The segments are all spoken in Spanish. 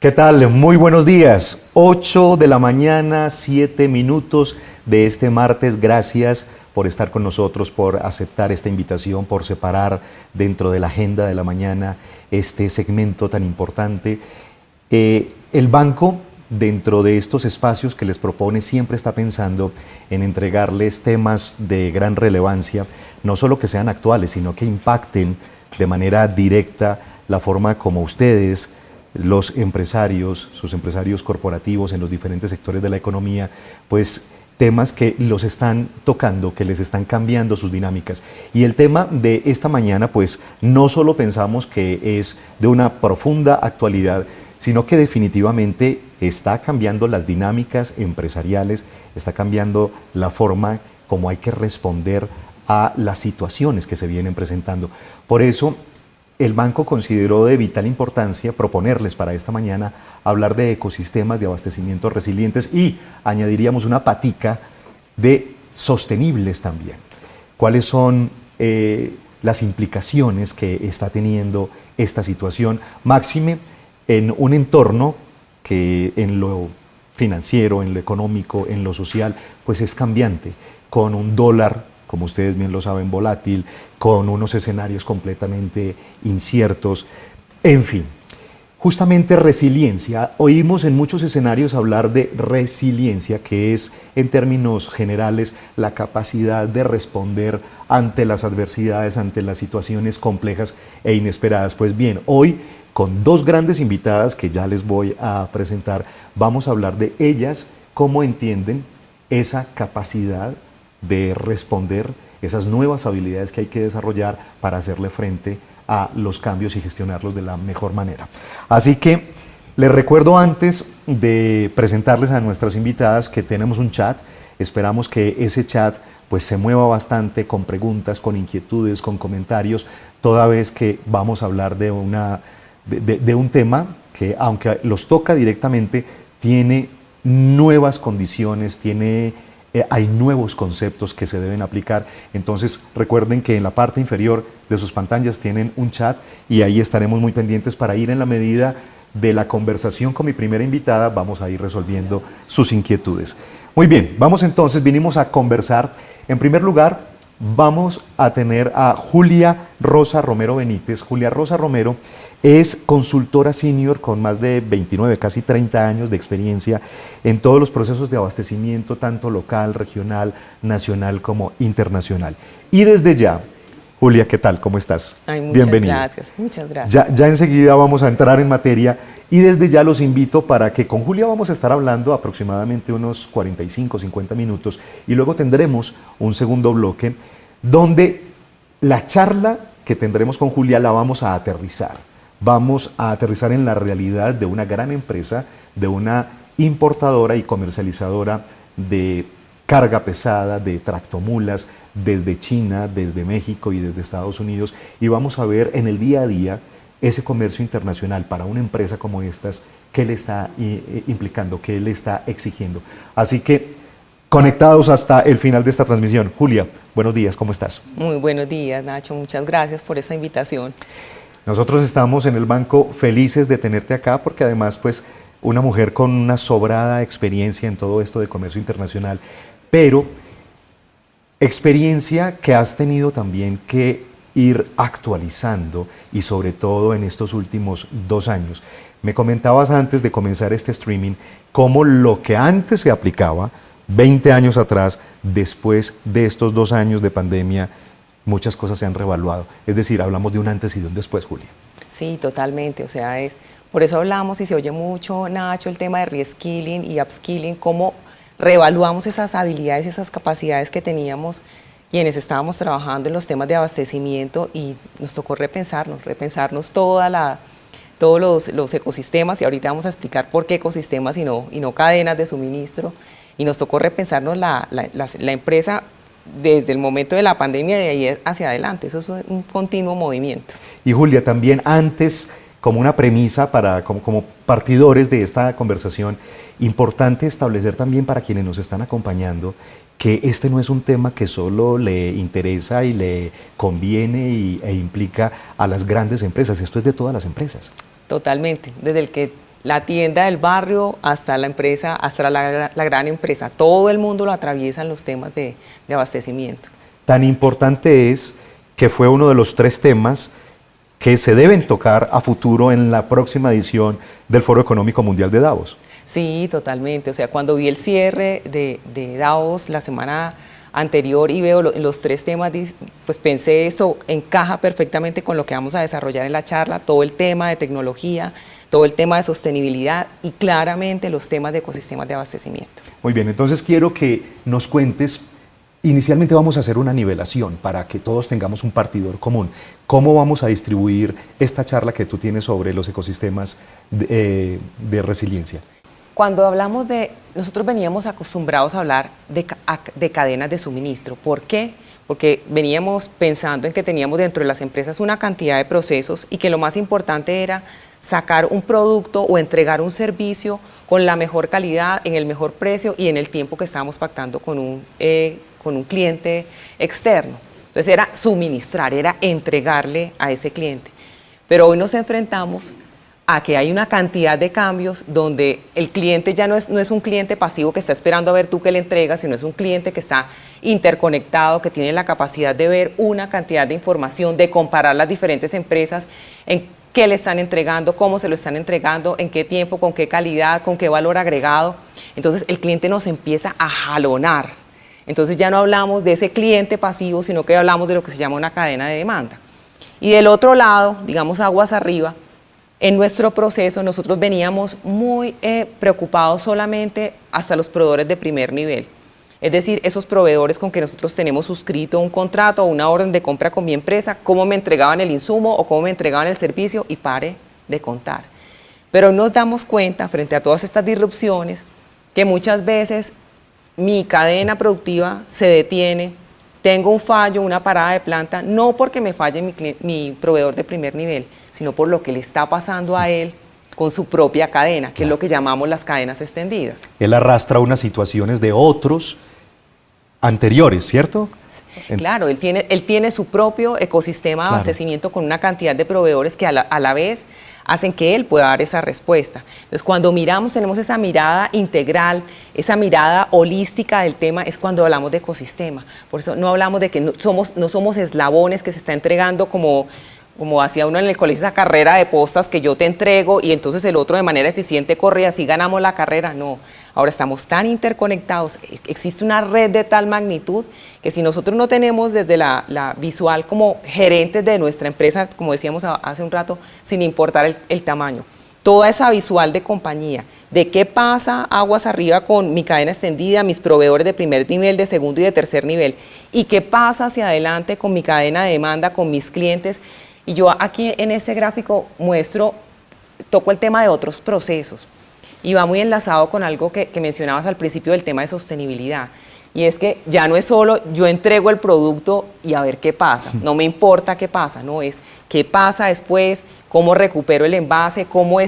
¿Qué tal? Muy buenos días. 8 de la mañana, 7 minutos de este martes. Gracias por estar con nosotros, por aceptar esta invitación, por separar dentro de la agenda de la mañana este segmento tan importante. El banco, dentro de estos espacios que les propone, siempre está pensando en entregarles temas de gran relevancia, no solo que sean actuales, sino que impacten de manera directa la forma como ustedes, los empresarios, sus empresarios corporativos en los diferentes sectores de la economía, pues temas que los están tocando, que les están cambiando sus dinámicas. Y el tema de esta mañana, pues no solo pensamos que es de una profunda actualidad, sino que definitivamente está cambiando las dinámicas empresariales, está cambiando la forma como hay que responder a las situaciones que se vienen presentando. Por eso, el banco consideró de vital importancia proponerles para esta mañana hablar de ecosistemas de abastecimiento resilientes y añadiríamos una patica de sostenibles también. ¿Cuáles son las implicaciones que está teniendo esta situación? Máxime en un entorno que en lo financiero, en lo económico, en lo social, pues es cambiante, con un dólar, como ustedes bien lo saben, volátil, con unos escenarios completamente inciertos, en fin. Justamente resiliencia, oímos en muchos escenarios hablar de resiliencia, que es en términos generales la capacidad de responder ante las adversidades, ante las situaciones complejas e inesperadas. Pues bien, hoy con dos grandes invitadas que ya les voy a presentar, vamos a hablar de ellas, cómo entienden esa capacidad de responder, esas nuevas habilidades que hay que desarrollar para hacerle frente a los cambios y gestionarlos de la mejor manera. Así que les recuerdo antes de presentarles a nuestras invitadas que tenemos un chat. Esperamos que ese chat pues se mueva bastante con preguntas, con inquietudes, con comentarios, toda vez que vamos a hablar de un tema que, aunque los toca directamente, tiene nuevas condiciones, hay nuevos conceptos que se deben aplicar. Entonces recuerden que en la parte inferior de sus pantallas tienen un chat y ahí estaremos muy pendientes para ir en la medida de la conversación con mi primera invitada, vamos a ir resolviendo sus inquietudes. Muy bien, vamos entonces, vinimos a conversar. En primer lugar, vamos a tener a Julia Rosa Romero Benítez. Julia Rosa Romero es consultora senior con más de 29, casi 30 años de experiencia en todos los procesos de abastecimiento, tanto local, regional, nacional como internacional. Y desde ya, Julia, ¿qué tal? ¿Cómo estás? Ay, muchas Bienvenida. gracias, muchas gracias. Ya enseguida vamos a entrar en materia y desde ya los invito para que con Julia vamos a estar hablando aproximadamente unos 45, 50 minutos y luego tendremos un segundo bloque donde la charla que tendremos con Julia la vamos a aterrizar. Vamos a aterrizar en la realidad de una gran empresa, de una importadora y comercializadora de carga pesada, de tractomulas, desde China, desde México y desde Estados Unidos. Y vamos a ver en el día a día ese comercio internacional para una empresa como estas, qué le está implicando, qué le está exigiendo. Así que conectados hasta el final de esta transmisión. Julia, buenos días, ¿cómo estás? Muy buenos días, Nacho, muchas gracias por esta invitación. Nosotros estamos en el banco felices de tenerte acá porque además pues una mujer con una sobrada experiencia en todo esto de comercio internacional, pero experiencia que has tenido también que ir actualizando y sobre todo en estos últimos 2 años. Me comentabas antes de comenzar este streaming cómo lo que antes se aplicaba 20 años atrás, después de estos 2 años de pandemia, muchas cosas se han reevaluado. Es decir, hablamos de un antes y de un después, Julia. Sí, totalmente. O sea, por eso hablamos y se oye mucho, Nacho, el tema de reskilling y upskilling, cómo reevaluamos esas habilidades, esas capacidades que teníamos quienes estábamos trabajando en los temas de abastecimiento y nos tocó repensarnos todos los ecosistemas y ahorita vamos a explicar por qué ecosistemas y no cadenas de suministro y nos tocó repensarnos la empresa desde el momento de la pandemia de ahí hacia adelante. Eso es un continuo movimiento. Y Julia, también antes, como una premisa como partidores de esta conversación, importante establecer también para quienes nos están acompañando que este no es un tema que solo le interesa y le conviene e implica a las grandes empresas, esto es de todas las empresas. Totalmente, desde el que la tienda del barrio hasta la empresa, hasta la gran empresa. Todo el mundo lo atraviesan los temas de abastecimiento. Tan importante es que fue uno de los 3 temas que se deben tocar a futuro en la próxima edición del Foro Económico Mundial de Davos. Sí, totalmente. O sea, cuando vi el cierre de Davos la semana anterior y veo los 3 temas, pues pensé esto encaja perfectamente con lo que vamos a desarrollar en la charla, todo el tema de tecnología, todo el tema de sostenibilidad y claramente los temas de ecosistemas de abastecimiento. Muy bien, entonces quiero que nos cuentes, inicialmente vamos a hacer una nivelación para que todos tengamos un partidor común. ¿Cómo vamos a distribuir esta charla que tú tienes sobre los ecosistemas de resiliencia? Cuando hablamos nosotros veníamos acostumbrados a hablar de cadenas de suministro. ¿Por qué? Porque veníamos pensando en que teníamos dentro de las empresas una cantidad de procesos y que lo más importante era sacar un producto o entregar un servicio con la mejor calidad, en el mejor precio y en el tiempo que estábamos pactando con un cliente externo. Entonces era suministrar, era entregarle a ese cliente. Pero hoy nos enfrentamos a que hay una cantidad de cambios donde el cliente ya no es un cliente pasivo que está esperando a ver tú qué le entregas, sino es un cliente que está interconectado, que tiene la capacidad de ver una cantidad de información, de comparar las diferentes empresas, en qué le están entregando, cómo se lo están entregando, en qué tiempo, con qué calidad, con qué valor agregado. Entonces el cliente nos empieza a jalonar. Entonces ya no hablamos de ese cliente pasivo, sino que hablamos de lo que se llama una cadena de demanda. Y del otro lado, digamos aguas arriba, en nuestro proceso nosotros veníamos muy preocupados solamente hasta los proveedores de primer nivel. Es decir, esos proveedores con que nosotros tenemos suscrito un contrato o una orden de compra con mi empresa, cómo me entregaban el insumo o cómo me entregaban el servicio y pare de contar. Pero nos damos cuenta frente a todas estas disrupciones que muchas veces mi cadena productiva se detiene, tengo un fallo, una parada de planta, no porque me falle mi proveedor de primer nivel, sino por lo que le está pasando a él con su propia cadena, que es lo que llamamos las cadenas extendidas. Él arrastra unas situaciones de otros anteriores, ¿cierto? Claro, él tiene su propio ecosistema de abastecimiento con una cantidad de proveedores que a la vez hacen que él pueda dar esa respuesta. Entonces, cuando miramos, tenemos esa mirada integral, esa mirada holística del tema, es cuando hablamos de ecosistema. Por eso no hablamos de que no somos eslabones que se está entregando como hacía uno en el colegio, esa carrera de postas que yo te entrego y entonces el otro de manera eficiente corre y así ganamos la carrera. No, ahora estamos tan interconectados, existe una red de tal magnitud que si nosotros no tenemos desde la visual como gerentes de nuestra empresa, como decíamos hace un rato, sin importar el tamaño, toda esa visual de compañía, de qué pasa aguas arriba con mi cadena extendida, mis proveedores de primer nivel, de segundo y de tercer nivel, y qué pasa hacia adelante con mi cadena de demanda, con mis clientes. Y yo aquí en este gráfico toco el tema de otros procesos y va muy enlazado con algo que mencionabas al principio del tema de sostenibilidad. Y es que ya no es solo yo entrego el producto y a ver qué pasa, no me importa qué pasa, no es qué pasa después, cómo recupero el envase, cómo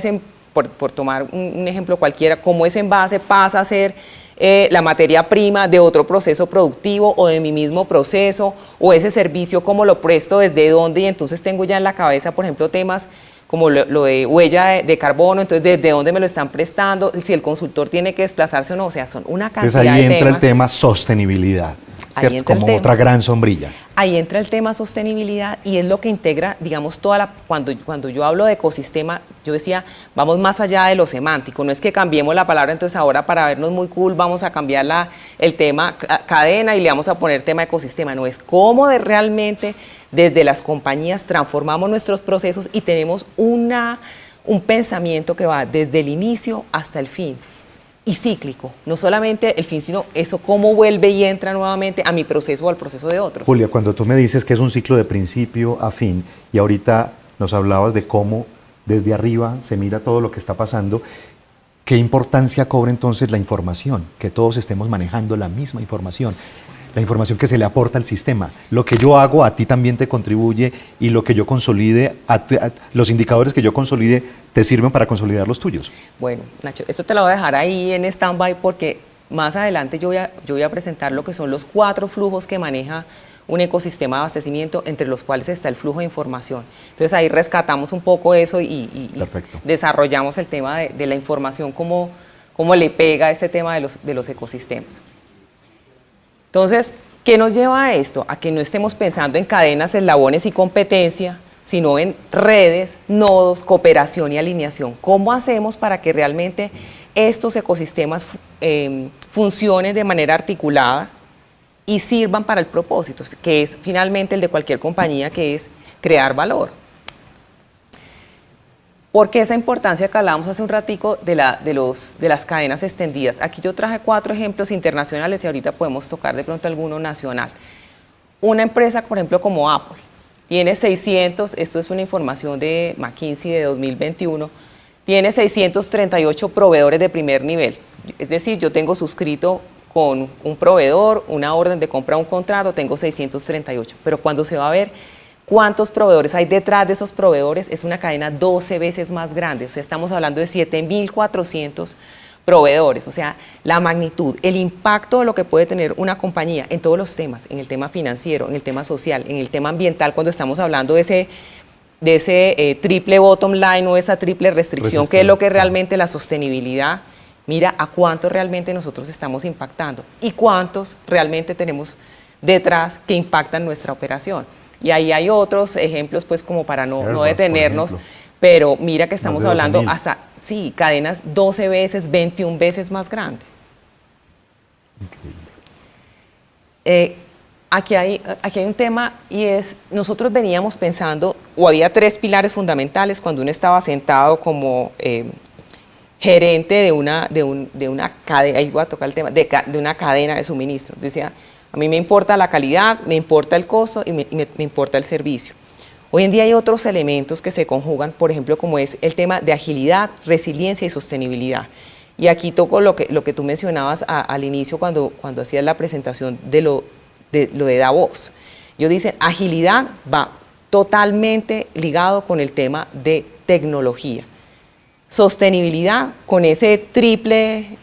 por tomar un ejemplo cualquiera, cómo ese envase pasa a ser la materia prima de otro proceso productivo o de mi mismo proceso, o ese servicio cómo lo presto, desde dónde, y entonces tengo ya en la cabeza, por ejemplo, temas como lo de huella de carbono, entonces desde dónde me lo están prestando, si el consultor tiene que desplazarse o no, o sea, son una cantidad de temas. Entonces ahí entra el tema sostenibilidad, ¿cierto? Como otra gran sombrilla. Ahí entra el tema sostenibilidad y es lo que integra, digamos, cuando yo hablo de ecosistema, yo decía, vamos más allá de lo semántico, no es que cambiemos la palabra, entonces ahora para vernos muy cool vamos a cambiar el tema cadena y le vamos a poner tema ecosistema, no, es cómo realmente desde las compañías transformamos nuestros procesos y tenemos un pensamiento que va desde el inicio hasta el fin. Y cíclico, no solamente el fin, sino eso cómo vuelve y entra nuevamente a mi proceso o al proceso de otros. Julia, cuando tú me dices que es un ciclo de principio a fin y ahorita nos hablabas de cómo desde arriba se mira todo lo que está pasando, ¿qué importancia cobra entonces la información? Que todos estemos manejando la misma información. La información que se le aporta al sistema. Lo que yo hago a ti también te contribuye y lo que yo consolide, los indicadores que yo consolide te sirven para consolidar los tuyos. Bueno, Nacho, esto te lo voy a dejar ahí en stand-by porque más adelante yo voy a presentar lo que son los 4 flujos que maneja un ecosistema de abastecimiento entre los cuales está el flujo de información. Entonces ahí rescatamos un poco eso y desarrollamos el tema de la información, cómo le pega a este tema de los ecosistemas. Entonces, ¿qué nos lleva a esto? A que no estemos pensando en cadenas, eslabones y competencia, sino en redes, nodos, cooperación y alineación. ¿Cómo hacemos para que realmente estos ecosistemas funcionen de manera articulada y sirvan para el propósito, que es finalmente el de cualquier compañía, que es crear valor? ¿Por qué esa importancia que hablábamos hace un ratico de las cadenas extendidas? Aquí yo traje 4 ejemplos internacionales y ahorita podemos tocar de pronto alguno nacional. Una empresa, por ejemplo, como Apple, tiene 600, esto es una información de McKinsey de 2021, tiene 638 proveedores de primer nivel. Es decir, yo tengo suscrito con un proveedor, una orden de compra, un contrato, tengo 638. Pero cuando se va a ver cuántos proveedores hay detrás de esos proveedores, es una cadena 12 veces más grande. O sea, estamos hablando de 7.400 proveedores. O sea, la magnitud, el impacto de lo que puede tener una compañía en todos los temas, en el tema financiero, en el tema social, en el tema ambiental, cuando estamos hablando de ese triple bottom line o esa triple restricción, que es lo que realmente la sostenibilidad. Mira a cuántos realmente nosotros estamos impactando y cuántos realmente tenemos detrás que impactan nuestra operación. Y ahí hay otros ejemplos, pues como para no detenernos, pero mira que estamos hablando hasta, sí, cadenas 12 veces, 21 veces más grandes. Aquí hay un tema y es, nosotros veníamos pensando, o había 3 pilares fundamentales cuando uno estaba sentado como gerente de una cadena, ahí voy a tocar el tema, de una cadena de suministro. Decía, a mí me importa la calidad, me importa el costo y me importa el servicio. Hoy en día hay otros elementos que se conjugan, por ejemplo, como es el tema de agilidad, resiliencia y sostenibilidad. Y aquí toco lo que tú mencionabas al inicio cuando hacías la presentación de lo de Davos. Ellos dicen, agilidad va totalmente ligado con el tema de tecnología. Sostenibilidad con esa triple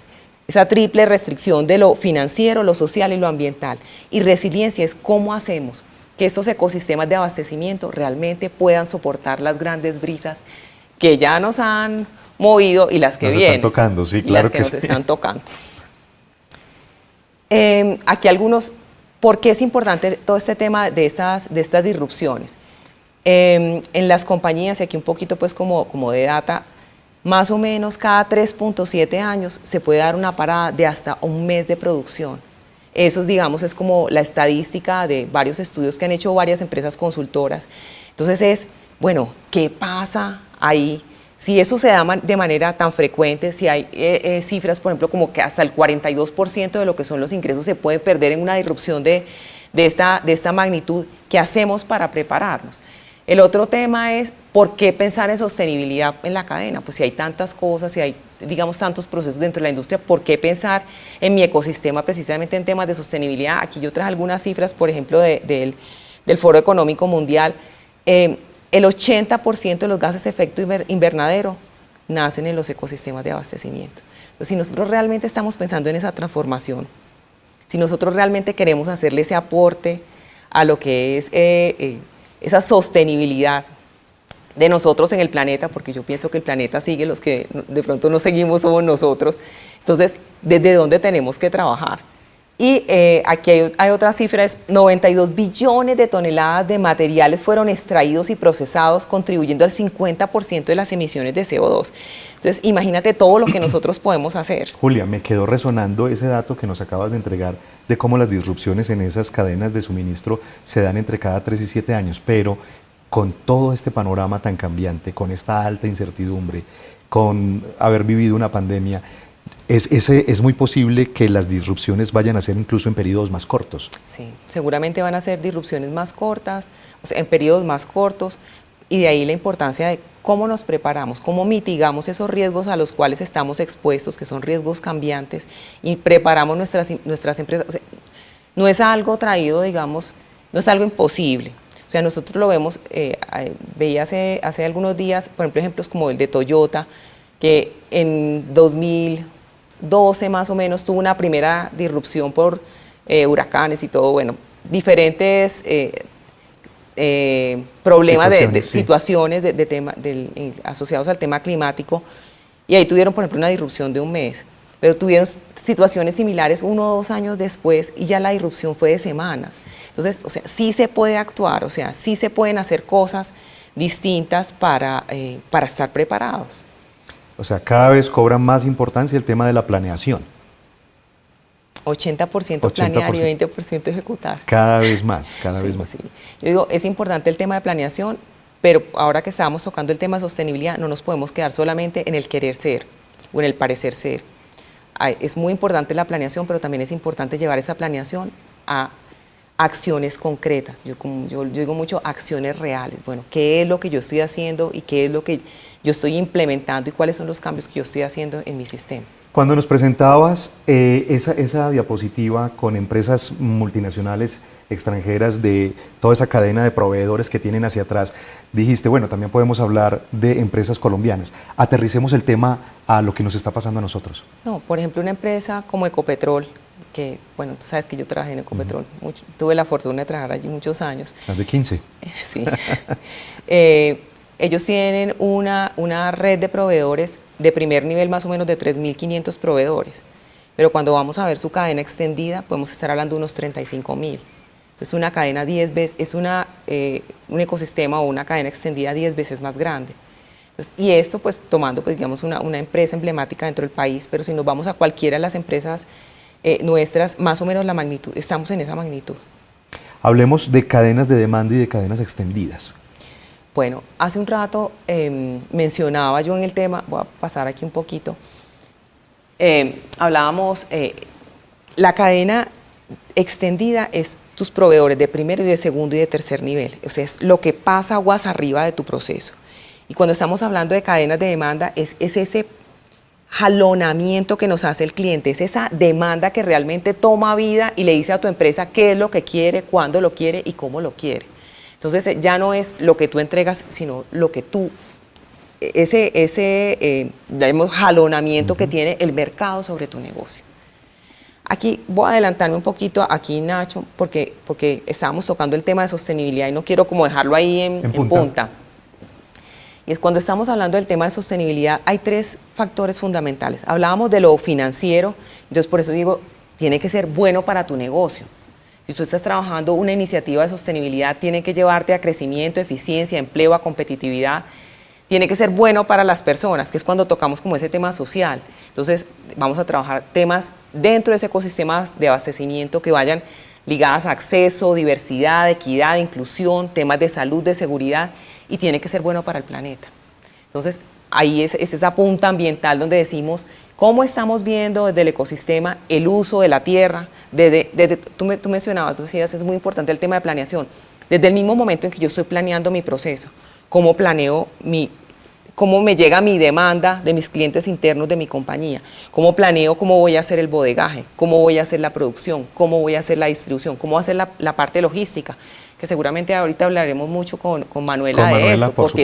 restricción de lo financiero, lo social y lo ambiental. Y resiliencia es cómo hacemos que estos ecosistemas de abastecimiento realmente puedan soportar las grandes brisas que ya nos han movido y las que vienen. Nos están tocando, sí, claro que sí. Nos están tocando. Aquí algunos, ¿por qué es importante todo este tema de estas disrupciones? En las compañías, y aquí un poquito pues como de data, más o menos cada 3.7 años se puede dar una parada de hasta un mes de producción. Eso, digamos, es como la estadística de varios estudios que han hecho varias empresas consultoras. Entonces es, bueno, ¿qué pasa ahí? Si eso se da de manera tan frecuente, si hay cifras, por ejemplo, como que hasta el 42% de lo que son los ingresos se puede perder en una disrupción de esta magnitud, ¿qué hacemos para prepararnos? El otro tema es, ¿por qué pensar en sostenibilidad en la cadena? Pues si hay tantas cosas, si hay, digamos, tantos procesos dentro de la industria, ¿por qué pensar en mi ecosistema precisamente en temas de sostenibilidad? Aquí yo traje algunas cifras, por ejemplo, del Foro Económico Mundial. El 80% de los gases de efecto invernadero nacen en los ecosistemas de abastecimiento. Entonces, si nosotros realmente estamos pensando en esa transformación, si nosotros realmente queremos hacerle ese aporte a lo que es esa sostenibilidad de nosotros en el planeta, porque yo pienso que el planeta sigue, los que de pronto no seguimos somos nosotros. Entonces, ¿desde dónde tenemos que trabajar? Y aquí hay otra cifra, es 92 billones de toneladas de materiales fueron extraídos y procesados, contribuyendo al 50% de las emisiones de CO2. Entonces, imagínate todo lo que nosotros podemos hacer. Julia, me quedó resonando ese dato que nos acabas de entregar de cómo las disrupciones en esas cadenas de suministro se dan entre cada 3 y 7 años, pero con todo este panorama tan cambiante, con esta alta incertidumbre, con haber vivido una pandemia, es muy posible que las disrupciones vayan a ser incluso en periodos más cortos. Sí, seguramente van a ser disrupciones más cortas, o sea, en periodos más cortos, y de ahí la importancia de cómo nos preparamos, cómo mitigamos esos riesgos a los cuales estamos expuestos, que son riesgos cambiantes, y preparamos nuestras empresas. O sea, no es algo traído, digamos, no es algo imposible. O sea, nosotros lo vemos, veía hace algunos días, por ejemplo, ejemplos como el de Toyota, que en 2012 más o menos tuvo una primera disrupción por huracanes y todo, bueno, diferentes problemas, situaciones, situaciones asociados al tema climático, y ahí tuvieron, por ejemplo, una disrupción de un mes, pero tuvieron situaciones similares 1 o 2 años después y ya la disrupción fue de semanas. Entonces, o sea, sí se puede actuar, o sea, sí se pueden hacer cosas distintas para estar preparados. O sea, cada vez cobra más importancia el tema de la planeación. 80% planear y 20% ejecutar. Cada vez más, cada vez más. Sí. Yo digo, es importante el tema de planeación, pero ahora que estábamos tocando el tema de sostenibilidad, no nos podemos quedar solamente en el querer ser o en el parecer ser. Es muy importante la planeación, pero también es importante llevar esa planeación a acciones concretas. Yo digo mucho acciones reales. Bueno, ¿qué es lo que yo estoy haciendo y qué es lo que yo estoy implementando y cuáles son los cambios que yo estoy haciendo en mi sistema? Cuando nos presentabas esa diapositiva con empresas multinacionales extranjeras de toda esa cadena de proveedores que tienen hacia atrás, dijiste, bueno, también podemos hablar de empresas colombianas. Aterricemos el tema a lo que nos está pasando a nosotros. No, por ejemplo, una empresa como Ecopetrol, que, bueno, tú sabes que yo trabajé en Ecopetrol, tuve la fortuna de trabajar allí muchos años. Más de 15. Sí. Ellos tienen una red de proveedores de primer nivel, más o menos de 3.500 proveedores, pero cuando vamos a ver su cadena extendida, podemos estar hablando de unos 35.000. Entonces, una cadena 10 veces, es un ecosistema o una cadena extendida 10 veces más grande. Entonces, y esto, pues, tomando, pues, digamos, una empresa emblemática dentro del país, pero si nos vamos a cualquiera de las empresas nuestras, más o menos la magnitud, estamos en esa magnitud. Hablemos de cadenas de demanda y de cadenas extendidas. Bueno, hace un rato mencionaba yo en el tema, voy a pasar aquí un poquito, hablábamos, la cadena extendida es tus proveedores de primero y de segundo y de tercer nivel, o sea, es lo que pasa aguas arriba de tu proceso. Y cuando estamos hablando de cadenas de demanda, es ese jalonamiento que nos hace el cliente, es esa demanda que realmente toma vida y le dice a tu empresa qué es lo que quiere, cuándo lo quiere y cómo lo quiere. Entonces ya no es lo que tú entregas, sino lo que tú, digamos, jalonamiento que tiene el mercado sobre tu negocio. Aquí voy a adelantarme un poquito, aquí Nacho, porque estábamos tocando el tema de sostenibilidad y no quiero como dejarlo ahí en punta. Y es cuando estamos hablando del tema de sostenibilidad, hay 3 factores fundamentales. Hablábamos de lo financiero, entonces por eso digo, tiene que ser bueno para tu negocio. Si tú estás trabajando una iniciativa de sostenibilidad, tiene que llevarte a crecimiento, eficiencia, empleo, a competitividad. Tiene que ser bueno para las personas, que es cuando tocamos como ese tema social. Entonces, vamos a trabajar temas dentro de ese ecosistema de abastecimiento que vayan ligadas a acceso, diversidad, equidad, inclusión, temas de salud, de seguridad, y tiene que ser bueno para el planeta. Entonces, ahí es esa punta ambiental donde decimos cómo estamos viendo desde el ecosistema el uso de la tierra. Tú mencionabas, tú decías, es muy importante el tema de planeación. Desde el mismo momento en que yo estoy planeando mi proceso, cómo planeo cómo me llega mi demanda de mis clientes internos de mi compañía, cómo planeo cómo voy a hacer el bodegaje, cómo voy a hacer la producción, cómo voy a hacer la distribución, cómo hacer la parte logística, que seguramente ahorita hablaremos mucho con Manuela de esto, porque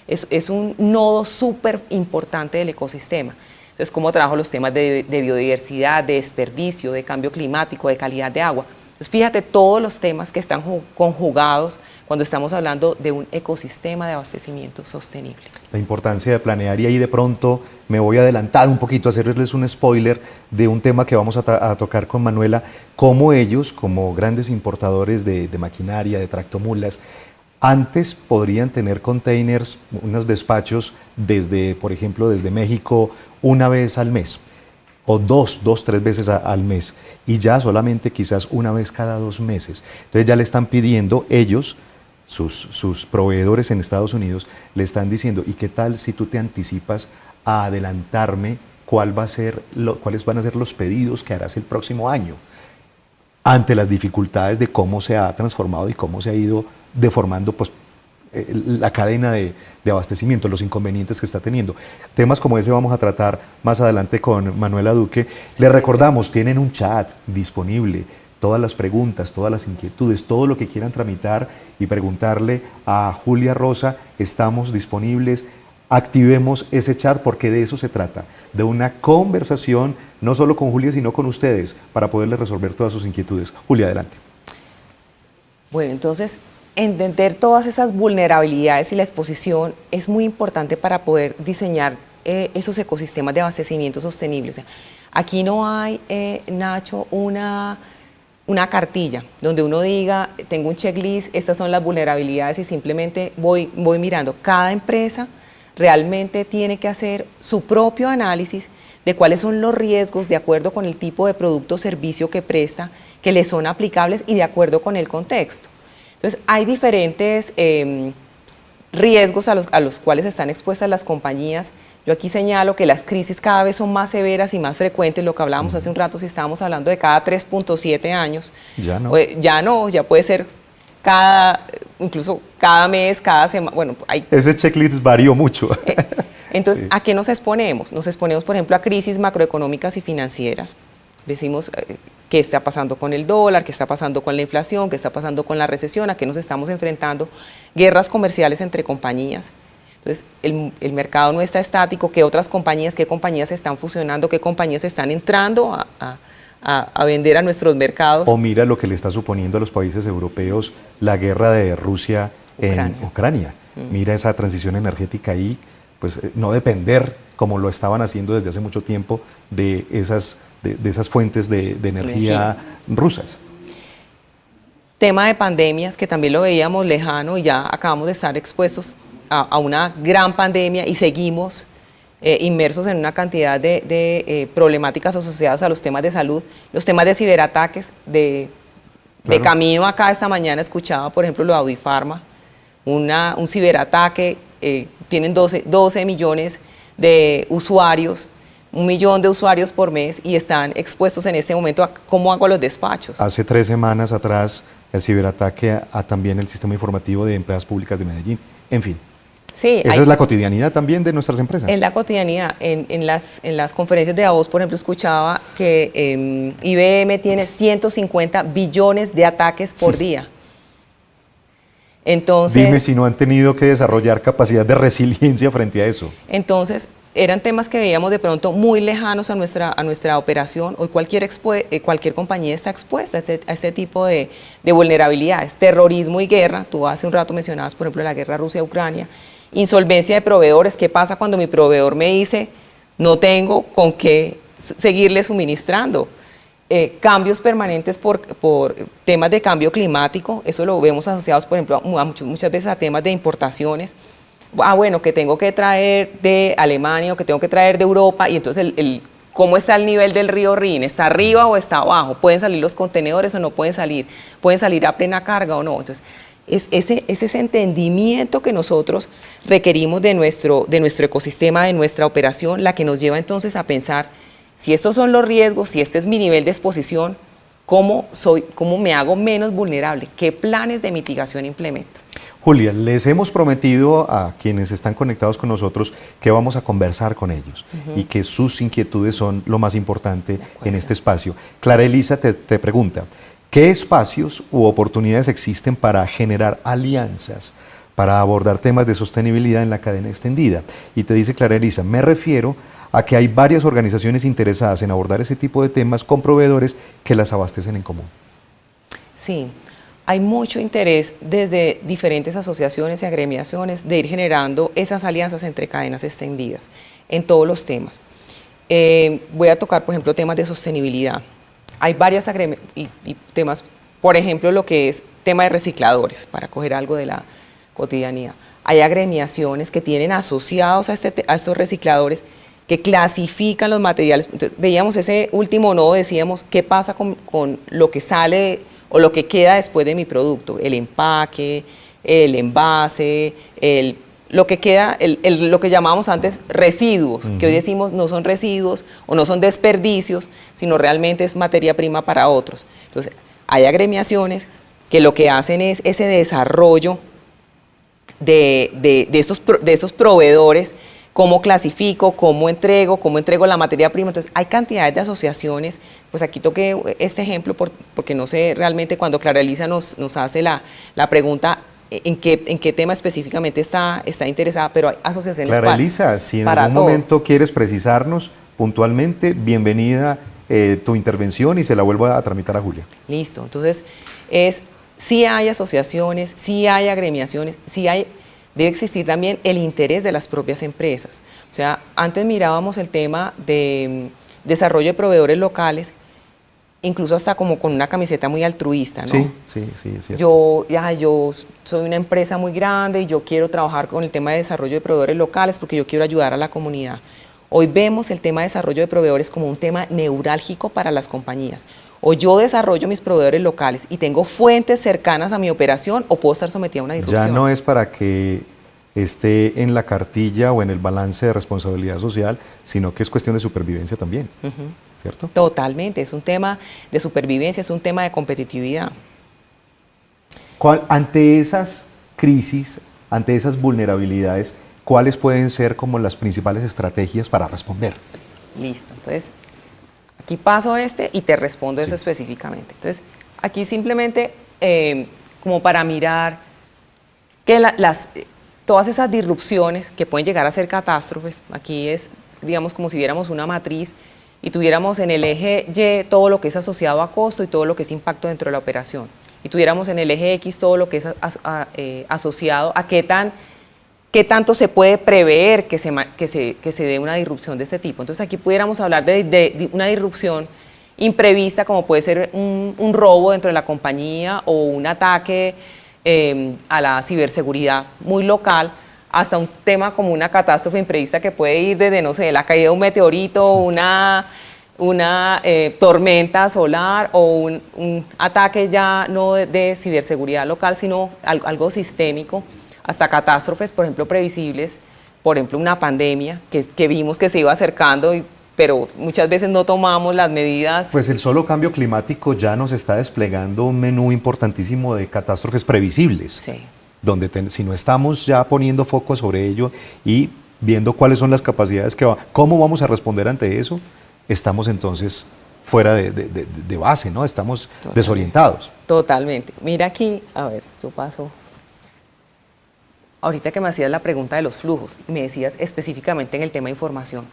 es un nodo súper importante del ecosistema. Entonces, cómo trabajo los temas de biodiversidad, de desperdicio, de cambio climático, de calidad de agua. Entonces, fíjate todos los temas que están conjugados cuando estamos hablando de un ecosistema de abastecimiento sostenible. La importancia de planear, y ahí de pronto me voy a adelantar un poquito, a hacerles un spoiler de un tema que vamos a tocar con Manuela, cómo ellos, como grandes importadores de maquinaria, de tractomulas, antes podrían tener containers, unos despachos desde, por ejemplo, desde México una vez al mes, o dos, 3 veces al mes, y ya solamente quizás una vez cada 2 meses. Entonces ya le están pidiendo ellos, sus proveedores en Estados Unidos, le están diciendo, ¿y qué tal si tú te anticipas a adelantarme cuáles van a ser los pedidos que harás el próximo año? Ante las dificultades de cómo se ha transformado y cómo se ha ido deformando pues, la cadena de abastecimiento, los inconvenientes que está teniendo. Temas como ese vamos a tratar más adelante con Manuela Duque. Sí. Les recordamos, tienen un chat disponible, todas las preguntas, todas las inquietudes, todo lo que quieran tramitar y preguntarle a Julia Rosa, estamos disponibles. Activemos ese chat porque de eso se trata, de una conversación, no solo con Julia, sino con ustedes, para poderles resolver todas sus inquietudes. Julia, adelante. Bueno, entonces, entender todas esas vulnerabilidades y la exposición es muy importante para poder diseñar esos ecosistemas de abastecimiento sostenible. O sea, aquí no hay, Nacho, una cartilla donde uno diga, tengo un checklist, estas son las vulnerabilidades y simplemente voy mirando. Cada empresa realmente tiene que hacer su propio análisis de cuáles son los riesgos de acuerdo con el tipo de producto o servicio que presta, que le son aplicables y de acuerdo con el contexto. Entonces, hay diferentes riesgos a los cuales están expuestas las compañías. Yo aquí señalo que las crisis cada vez son más severas y más frecuentes, lo que hablábamos hace un rato, si estábamos hablando de cada 3.7 años. Ya no. Ya no, ya puede ser incluso cada mes, cada semana. Bueno, ese checklist varió mucho. Entonces, Sí. ¿a qué nos exponemos? Nos exponemos, por ejemplo, a crisis macroeconómicas y financieras. Decimos qué está pasando con el dólar, qué está pasando con la inflación, qué está pasando con la recesión, a qué nos estamos enfrentando, guerras comerciales entre compañías. Entonces, el mercado no está estático, qué compañías están fusionando, qué compañías están entrando a vender a nuestros mercados. O mira lo que le está suponiendo a los países europeos la guerra de Rusia en Ucrania. Mira esa transición energética ahí, pues no depender, como lo estaban haciendo desde hace mucho tiempo, de esas fuentes de energía rusas. Tema de pandemias, que también lo veíamos lejano y ya acabamos de estar expuestos a una gran pandemia y seguimos inmersos en una cantidad de problemáticas asociadas a los temas de salud, los temas de ciberataques. De camino acá esta mañana escuchaba, por ejemplo, lo de Audifarma, un ciberataque, tienen 12 millones de usuarios, 1 millón de usuarios por mes y están expuestos en este momento a cómo hago los despachos. Hace 3 semanas atrás, el ciberataque a también el sistema informativo de Empleadas Públicas de Medellín. En fin, sí, esa es la cotidianidad también de nuestras empresas. En la cotidianidad, en las conferencias de Davos, por ejemplo, escuchaba que IBM tiene 150 billones de ataques por día. Entonces, dime si no han tenido que desarrollar capacidad de resiliencia frente a eso. Entonces, eran temas que veíamos de pronto muy lejanos a nuestra operación. Hoy cualquier compañía está expuesta a este tipo de vulnerabilidades. Terrorismo y guerra, tú hace un rato mencionabas, por ejemplo, la guerra Rusia-Ucrania. Insolvencia de proveedores, ¿qué pasa cuando mi proveedor me dice no tengo con qué seguirle suministrando? Cambios permanentes por temas de cambio climático, eso lo vemos asociados, por ejemplo, muchas veces a temas de importaciones. Bueno, que tengo que traer de Alemania o que tengo que traer de Europa, y entonces ¿cómo está el nivel del río Rin? ¿Está arriba o está abajo? ¿Pueden salir los contenedores o no pueden salir? ¿Pueden salir a plena carga o no? Entonces, es ese entendimiento que nosotros requerimos de nuestro ecosistema, de nuestra operación, la que nos lleva entonces a pensar, si estos son los riesgos, si este es mi nivel de exposición, ¿cómo me hago menos vulnerable? ¿Qué planes de mitigación implemento? Julia, les hemos prometido a quienes están conectados con nosotros que vamos a conversar con ellos y que sus inquietudes son lo más importante en este espacio. Clara Elisa te pregunta, ¿qué espacios u oportunidades existen para generar alianzas, para abordar temas de sostenibilidad en la cadena extendida? Y te dice Clara Elisa, me refiero a que hay varias organizaciones interesadas en abordar ese tipo de temas con proveedores que las abastecen en común. Sí. Hay mucho interés desde diferentes asociaciones y agremiaciones de ir generando esas alianzas entre cadenas extendidas en todos los temas. Voy a tocar, por ejemplo, temas de sostenibilidad. Hay varias y temas, por ejemplo, lo que es tema de recicladores, para coger algo de la cotidianidad. Hay agremiaciones que tienen asociados a estos recicladores que clasifican los materiales. Entonces, veíamos ese último nodo, decíamos, ¿qué pasa con lo que sale o lo que queda después de mi producto? El empaque, el envase, lo que queda, lo que llamábamos antes residuos, que hoy decimos no son residuos o no son desperdicios, sino realmente es materia prima para otros. Entonces, hay agremiaciones que lo que hacen es ese desarrollo de esos proveedores. ¿Cómo clasifico? ¿Cómo entrego la materia prima? Entonces, hay cantidades de asociaciones. Pues aquí toqué este ejemplo porque no sé realmente cuando Clara Elisa nos hace la pregunta en qué tema específicamente está interesada, pero hay asociaciones Clara Elisa, si en algún momento quieres precisarnos puntualmente, bienvenida tu intervención y se la vuelvo a tramitar a Julia. Listo. Entonces, sí hay asociaciones, sí hay agremiaciones, debe existir también el interés de las propias empresas. O sea, antes mirábamos el tema de desarrollo de proveedores locales, incluso hasta como con una camiseta muy altruista, ¿no? Sí, es cierto. Yo soy una empresa muy grande y yo quiero trabajar con el tema de desarrollo de proveedores locales porque yo quiero ayudar a la comunidad. Hoy vemos el tema de desarrollo de proveedores como un tema neurálgico para las compañías. O yo desarrollo mis proveedores locales y tengo fuentes cercanas a mi operación, o puedo estar sometida a una disrupción. Ya no es para que esté en la cartilla o en el balance de responsabilidad social, sino que es cuestión de supervivencia también, ¿cierto? Totalmente, es un tema de supervivencia, es un tema de competitividad. Ante esas crisis, ante esas vulnerabilidades, ¿cuáles pueden ser como las principales estrategias para responder? Listo, entonces aquí paso y te respondo eso específicamente. Entonces, aquí simplemente como para mirar que todas esas disrupciones que pueden llegar a ser catástrofes, aquí es, digamos, como si viéramos una matriz y tuviéramos en el eje Y todo lo que es asociado a costo y todo lo que es impacto dentro de la operación. Y tuviéramos en el eje X todo lo que es asociado a qué tanto se puede prever que se dé una disrupción de este tipo. Entonces aquí pudiéramos hablar de una disrupción imprevista, como puede ser un robo dentro de la compañía o un ataque a la ciberseguridad muy local, hasta un tema como una catástrofe imprevista que puede ir desde, no sé, la caída de un meteorito, una tormenta solar o un ataque ya no de ciberseguridad local, sino algo sistémico, hasta catástrofes, por ejemplo, previsibles, por ejemplo, una pandemia que vimos que se iba acercando, pero muchas veces no tomamos las medidas. Pues el solo cambio climático ya nos está desplegando un menú importantísimo de catástrofes previsibles, sí, donde si no estamos ya poniendo foco sobre ello y viendo cuáles son las capacidades cómo vamos a responder ante eso, estamos entonces fuera de base, ¿no? Estamos desorientados. Totalmente. Mira aquí, a ver, yo paso. Ahorita que me hacías la pregunta de los flujos, me decías específicamente en el tema de información.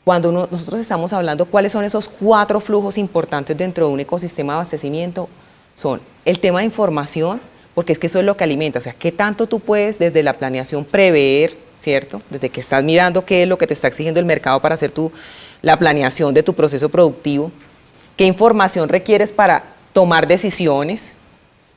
Cuando nosotros estamos hablando cuáles son esos 4 flujos importantes dentro de un ecosistema de abastecimiento, son el tema de información, porque es que eso es lo que alimenta, o sea, qué tanto tú puedes desde la planeación prever, ¿cierto? Desde que estás mirando qué es lo que te está exigiendo el mercado para hacer la planeación de tu proceso productivo, qué información requieres para tomar decisiones,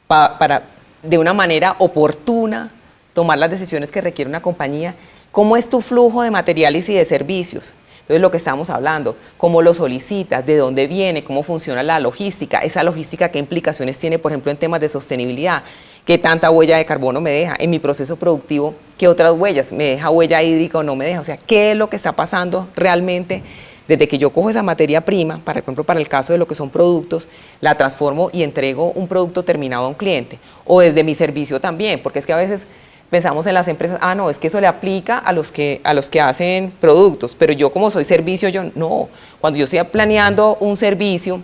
para de una manera oportuna tomar las decisiones que requiere una compañía, cómo es tu flujo de materiales y de servicios. Entonces, lo que estamos hablando, cómo lo solicitas, de dónde viene, cómo funciona la logística, esa logística qué implicaciones tiene, por ejemplo, en temas de sostenibilidad, qué tanta huella de carbono me deja en mi proceso productivo, qué otras huellas, me deja huella hídrica o no me deja, o sea, qué es lo que está pasando realmente desde que yo cojo esa materia prima, por ejemplo, para el caso de lo que son productos, la transformo y entrego un producto terminado a un cliente, o desde mi servicio también, porque es que a veces pensamos en las empresas, no, es que eso le aplica a los que hacen productos, pero yo como soy servicio, no. Cuando yo estoy planeando un servicio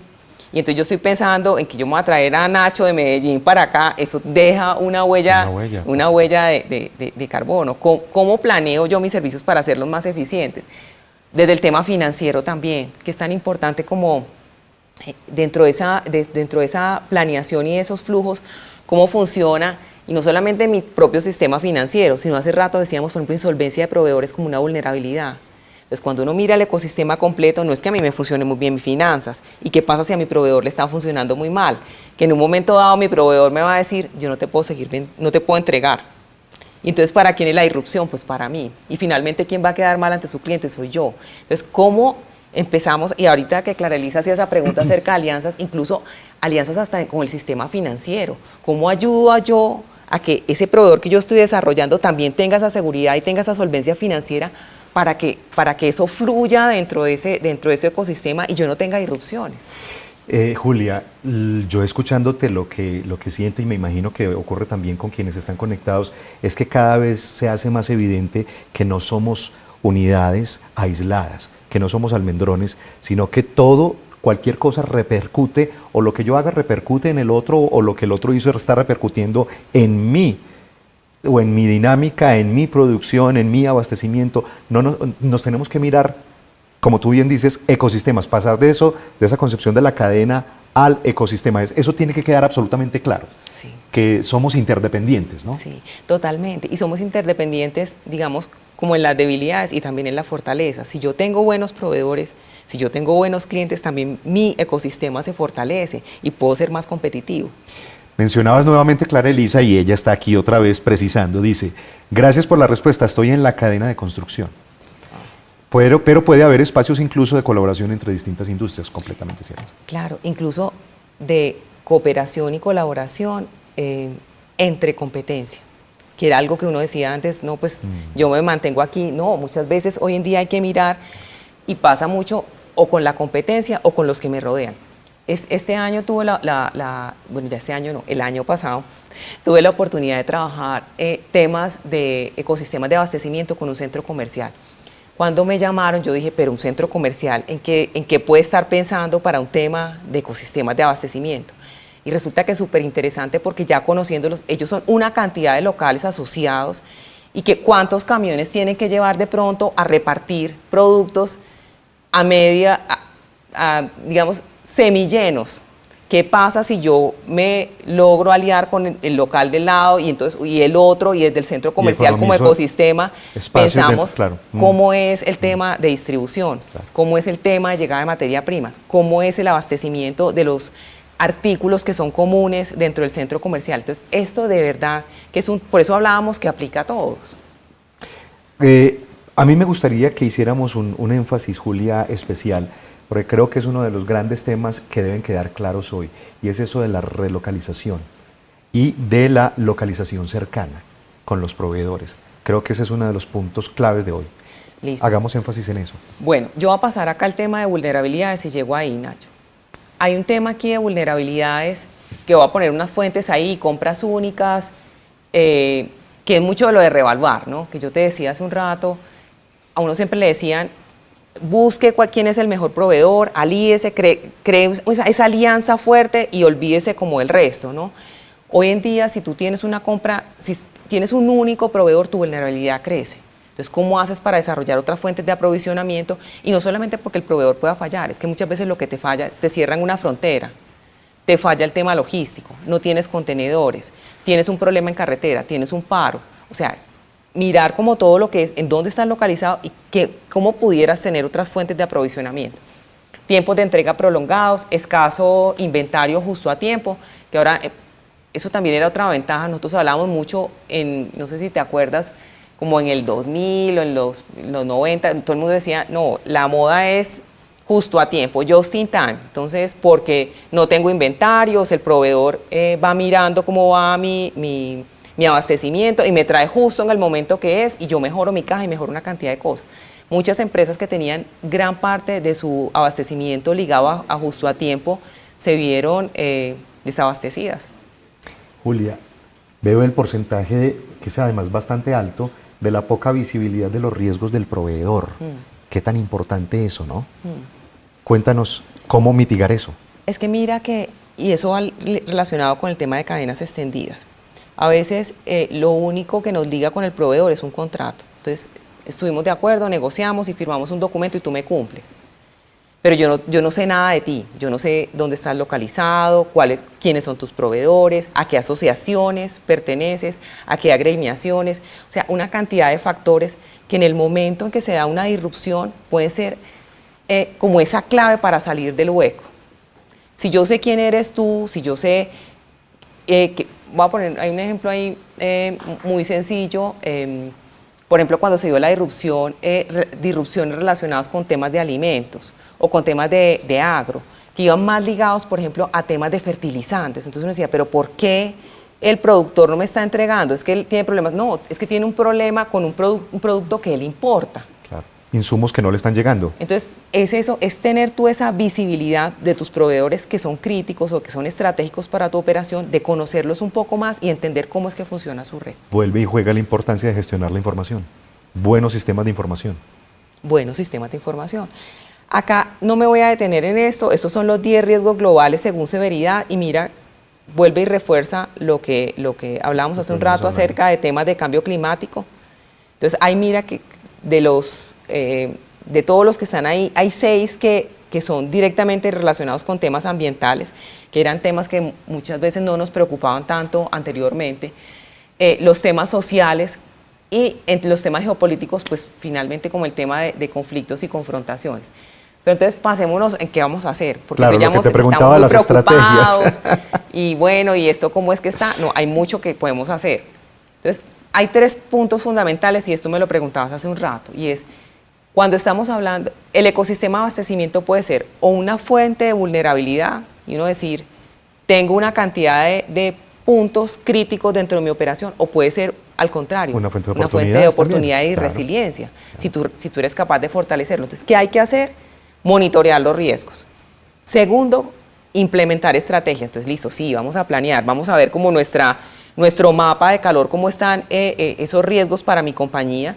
y entonces yo estoy pensando en que yo me voy a traer a Nacho de Medellín para acá, eso deja una huella de carbono. ¿Cómo planeo yo mis servicios para hacerlos más eficientes? Desde el tema financiero también, que es tan importante como dentro de esa planeación y esos flujos, cómo funciona. Y no solamente mi propio sistema financiero, sino hace rato decíamos, por ejemplo, insolvencia de proveedores como una vulnerabilidad. Entonces, cuando uno mira el ecosistema completo, no es que a mí me funcione muy bien mis finanzas. ¿Y qué pasa si a mi proveedor le está funcionando muy mal? Que en un momento dado mi proveedor me va a decir, yo no te puedo no te puedo entregar. Y entonces, ¿para quién es la disrupción? Pues para mí. Y finalmente, ¿quién va a quedar mal ante su cliente? Soy yo. Entonces, ¿cómo empezamos? Y ahorita que Clara Elisa hacía esa pregunta acerca de alianzas, incluso alianzas hasta con el sistema financiero. ¿Cómo ayudo yo a que ese proveedor que yo estoy desarrollando también tenga esa seguridad y tenga esa solvencia financiera para que eso fluya dentro de ese ecosistema y yo no tenga disrupciones? Julia, yo escuchándote lo que siento y me imagino que ocurre también con quienes están conectados, es que cada vez se hace más evidente que no somos unidades aisladas, que no somos almendrones, sino que cualquier cosa repercute, o lo que yo haga repercute en el otro, o lo que el otro hizo está repercutiendo en mí, o en mi dinámica, en mi producción, en mi abastecimiento. Nos tenemos que mirar, como tú bien dices, ecosistemas, pasar de esa concepción de la cadena al ecosistema. Eso tiene que quedar absolutamente claro, Sí. que somos interdependientes, ¿no? Sí, totalmente. Y somos interdependientes, digamos, como en las debilidades y también en la fortaleza. Si yo tengo buenos proveedores, si yo tengo buenos clientes, también mi ecosistema se fortalece y puedo ser más competitivo. Mencionabas nuevamente Clara Elisa y ella está aquí otra vez precisando, dice, gracias por la respuesta, estoy en la cadena de construcción. Pero puede haber espacios incluso de colaboración entre distintas industrias, completamente cierto. Claro, incluso de cooperación y colaboración entre competencia, que era algo que uno decía antes, no, pues yo me mantengo aquí. No, muchas veces hoy en día hay que mirar y pasa mucho o con la competencia o con los que me rodean. Este año tuve bueno, ya este año no, el año pasado, tuve la oportunidad de trabajar temas de ecosistemas de abastecimiento con un centro comercial. Cuando me llamaron, yo dije, pero un centro comercial, ¿en qué puede estar pensando para un tema de ecosistemas de abastecimiento? Y resulta que es súper interesante porque ya conociéndolos, ellos son una cantidad de locales asociados y que cuántos camiones tienen que llevar de pronto a repartir productos a media, digamos, semillenos. ¿Qué pasa si yo me logro aliar con el local del lado y el otro y desde el centro comercial como ecosistema pensamos claro. cómo es el tema de distribución, claro, cómo es el tema de llegada de materia primas, cómo es el abastecimiento de los artículos que son comunes dentro del centro comercial? Entonces, esto de verdad que por eso hablábamos que aplica a todos. A mí me gustaría que hiciéramos un énfasis, Julia, especial, porque creo que es uno de los grandes temas que deben quedar claros hoy, y es eso de la relocalización y de la localización cercana con los proveedores. Creo que ese es uno de los puntos claves de hoy. Listo. Hagamos énfasis en eso. Bueno, yo voy a pasar acá al tema de vulnerabilidades y llego ahí, Nacho. Hay un tema aquí de vulnerabilidades que voy a poner unas fuentes ahí, compras únicas, que es mucho de lo de revaluar, ¿no? Que yo te decía hace un rato, a uno siempre le decían, busque quién es el mejor proveedor, alíese, cree esa alianza fuerte y olvídese como el resto, ¿no? Hoy en día, si tú tienes una compra, si tienes un único proveedor, tu vulnerabilidad crece. Entonces, ¿cómo haces para desarrollar otras fuentes de aprovisionamiento? Y no solamente porque el proveedor pueda fallar, es que muchas veces lo que te falla, te cierran una frontera, te falla el tema logístico, no tienes contenedores, tienes un problema en carretera, tienes un paro. O sea, mirar como todo lo que es, en dónde estás localizado y cómo pudieras tener otras fuentes de aprovisionamiento. Tiempos de entrega prolongados, escaso inventario justo a tiempo, que ahora eso también era otra ventaja. Nosotros hablábamos mucho, no sé si te acuerdas, como en el 2000 o en los 90, todo el mundo decía, no, la moda es justo a tiempo, just in time. Entonces, porque no tengo inventarios, el proveedor va mirando cómo va mi abastecimiento y me trae justo en el momento que es y yo mejoro mi caja y mejoro una cantidad de cosas. Muchas empresas que tenían gran parte de su abastecimiento ligado a justo a tiempo se vieron desabastecidas. Julia, veo el porcentaje, que es además bastante alto, de la poca visibilidad de los riesgos del proveedor. Qué tan importante eso, ¿no? Cuéntanos cómo mitigar eso. Es que mira que, y eso va relacionado con el tema de cadenas extendidas. A veces lo único que nos liga con el proveedor es un contrato. Entonces, estuvimos de acuerdo, negociamos y firmamos un documento y tú me cumples. Pero yo no sé nada de ti, yo no sé dónde estás localizado, quiénes son tus proveedores, a qué asociaciones perteneces, a qué agremiaciones. O sea, una cantidad de factores que en el momento en que se da una disrupción pueden ser como esa clave para salir del hueco. Si yo sé quién eres tú, si yo sé voy a poner, hay un ejemplo ahí muy sencillo, por ejemplo, cuando se dio la disrupciones relacionadas con temas de alimentos o con temas de agro, que iban más ligados, por ejemplo, a temas de fertilizantes. Entonces uno decía, pero ¿por qué el productor no me está entregando? ¿Es que él tiene problemas? No, es que tiene un problema con un producto que él importa. Claro. Insumos que no le están llegando. Entonces, es eso, es tener tú esa visibilidad de tus proveedores que son críticos o que son estratégicos para tu operación, de conocerlos un poco más y entender cómo es que funciona su red. Vuelve y juega la importancia de gestionar la información. Buenos sistemas de información. Buenos sistemas de información. Acá no me voy a detener en esto, estos son los 10 riesgos globales según severidad y mira, vuelve y refuerza lo que hablábamos hace un rato acerca de temas de cambio climático. Entonces, ahí mira que de todos los que están ahí, hay 6 que que son directamente relacionados con temas ambientales, que eran temas que muchas veces no nos preocupaban tanto anteriormente, los temas sociales y entre los temas geopolíticos, pues finalmente como el tema de conflictos y confrontaciones. Pero entonces pasémonos en qué vamos a hacer, porque claro, ya lo que te preguntaba de las estrategias. Y bueno, ¿y esto cómo es que está? No, hay mucho que podemos hacer. Entonces, hay 3 puntos fundamentales, y esto me lo preguntabas hace un rato, y es, cuando estamos hablando, el ecosistema de abastecimiento puede ser o una fuente de vulnerabilidad, y uno decir, tengo una cantidad de puntos críticos dentro de mi operación, o puede ser al contrario, una fuente de oportunidad también, y claro. resiliencia, si tú eres capaz de fortalecerlo. Entonces, ¿qué hay que hacer? Monitorear los riesgos. Segundo, implementar estrategias. Entonces, listo, sí, vamos a planear, vamos a ver cómo nuestro mapa de calor, cómo están esos riesgos para mi compañía,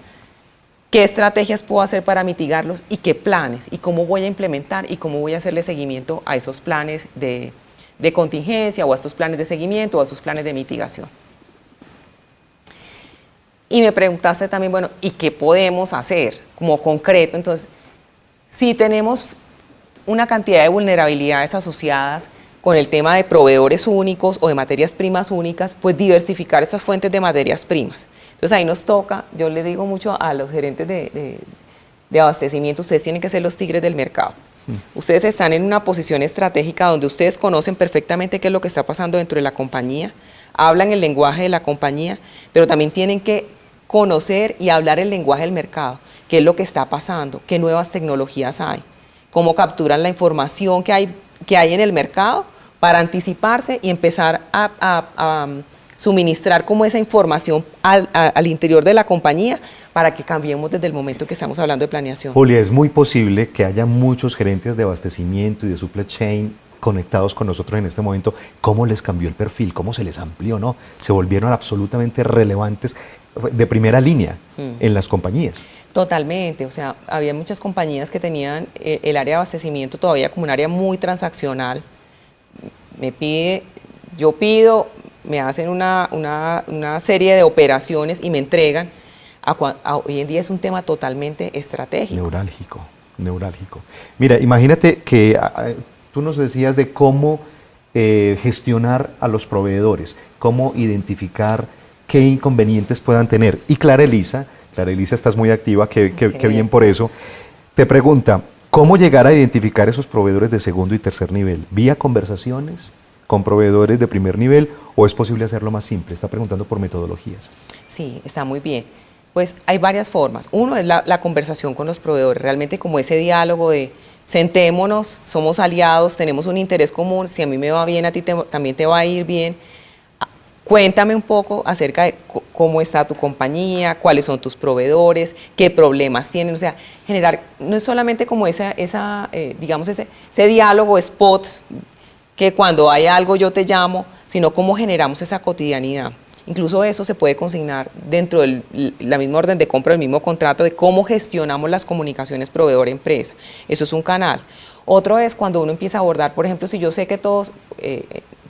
qué estrategias puedo hacer para mitigarlos y qué planes, y cómo voy a implementar y cómo voy a hacerle seguimiento a esos planes de contingencia o a estos planes de seguimiento o a esos planes de mitigación. Y me preguntaste también, bueno, ¿y qué podemos hacer como concreto? Entonces, si tenemos una cantidad de vulnerabilidades asociadas con el tema de proveedores únicos o de materias primas únicas, pues diversificar esas fuentes de materias primas. Entonces ahí nos toca, yo le digo mucho a los gerentes de abastecimiento, ustedes tienen que ser los tigres del mercado. Ustedes están en una posición estratégica donde ustedes conocen perfectamente qué es lo que está pasando dentro de la compañía, hablan el lenguaje de la compañía, pero también tienen que conocer y hablar el lenguaje del mercado, qué es lo que está pasando, qué nuevas tecnologías hay, cómo capturan la información que hay en el mercado para anticiparse y empezar a suministrar como esa información al interior de la compañía para que cambiemos desde el momento que estamos hablando de planeación. Julia, es muy posible que haya muchos gerentes de abastecimiento y de supply chain conectados con nosotros en este momento. ¿Cómo les cambió el perfil? ¿Cómo se les amplió? ¿No? Se volvieron absolutamente relevantes de primera línea en las compañías. Totalmente, o sea, había muchas compañías que tenían el área de abastecimiento todavía como un área muy transaccional. Yo pido, me hacen una serie de operaciones y me entregan. Hoy en día es un tema totalmente estratégico. Neurálgico. Mira, imagínate que tú nos decías de cómo gestionar a los proveedores, cómo identificar qué inconvenientes puedan tener. Y Clara Elisa, estás muy activa, qué bien por eso, te pregunta, ¿cómo llegar a identificar esos proveedores de segundo y tercer nivel? ¿Vía conversaciones con proveedores de primer nivel o es posible hacerlo más simple? Está preguntando por metodologías. Sí, está muy bien. Pues hay varias formas. Uno es la conversación con los proveedores, realmente como ese diálogo de sentémonos, somos aliados, tenemos un interés común, si a mí me va bien, a ti también te va a ir bien. Cuéntame un poco acerca de cómo está tu compañía, cuáles son tus proveedores, qué problemas tienen, o sea, generar, no es solamente como digamos, ese diálogo spot, que cuando hay algo yo te llamo, sino cómo generamos esa cotidianidad. Incluso eso se puede consignar dentro de la misma orden de compra, del mismo contrato, de cómo gestionamos las comunicaciones proveedor-empresa. Eso es un canal. Otro es cuando uno empieza a abordar, por ejemplo, si yo sé que todos,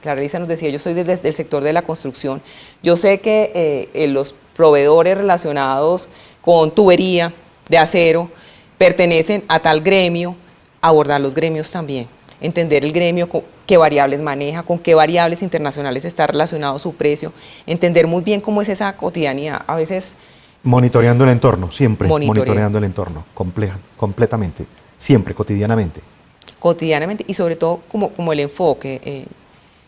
Clara Elisa nos decía, yo soy desde el sector de la construcción, yo sé que los proveedores relacionados con tubería de acero pertenecen a tal gremio, abordar los gremios también, entender el gremio, qué variables maneja, con qué variables internacionales está relacionado su precio, entender muy bien cómo es esa cotidianidad. A veces... Monitoreando el entorno, siempre monitoreando el entorno, completamente, siempre, cotidianamente. Cotidianamente y sobre todo como el enfoque,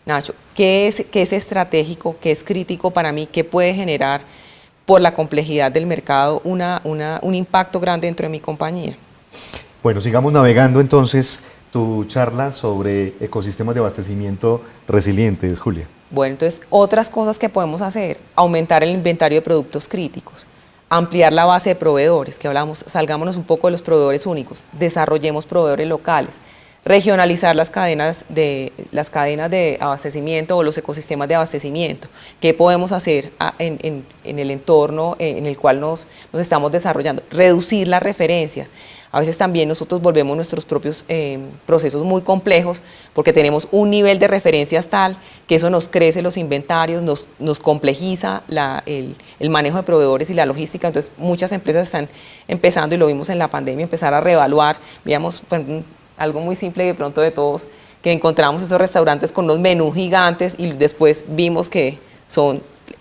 Nacho, ¿qué es estratégico, qué es crítico para mí, qué puede generar por la complejidad del mercado un impacto grande dentro de mi compañía? Bueno, sigamos navegando entonces tu charla sobre ecosistemas de abastecimiento resilientes, Julia. Bueno, entonces otras cosas que podemos hacer, aumentar el inventario de productos críticos, ampliar la base de proveedores, que hablamos, salgámonos un poco de los proveedores únicos, desarrollemos proveedores locales, regionalizar las cadenas de abastecimiento o los ecosistemas de abastecimiento. ¿Qué podemos hacer en el entorno en el cual nos estamos desarrollando? Reducir las referencias. A veces también nosotros volvemos nuestros propios procesos muy complejos porque tenemos un nivel de referencias tal que eso nos crece los inventarios, nos complejiza el manejo de proveedores y la logística. Entonces muchas empresas están empezando, y lo vimos en la pandemia, empezar a reevaluar, digamos, algo muy simple de pronto de todos, que encontramos esos restaurantes con unos menús gigantes y después vimos que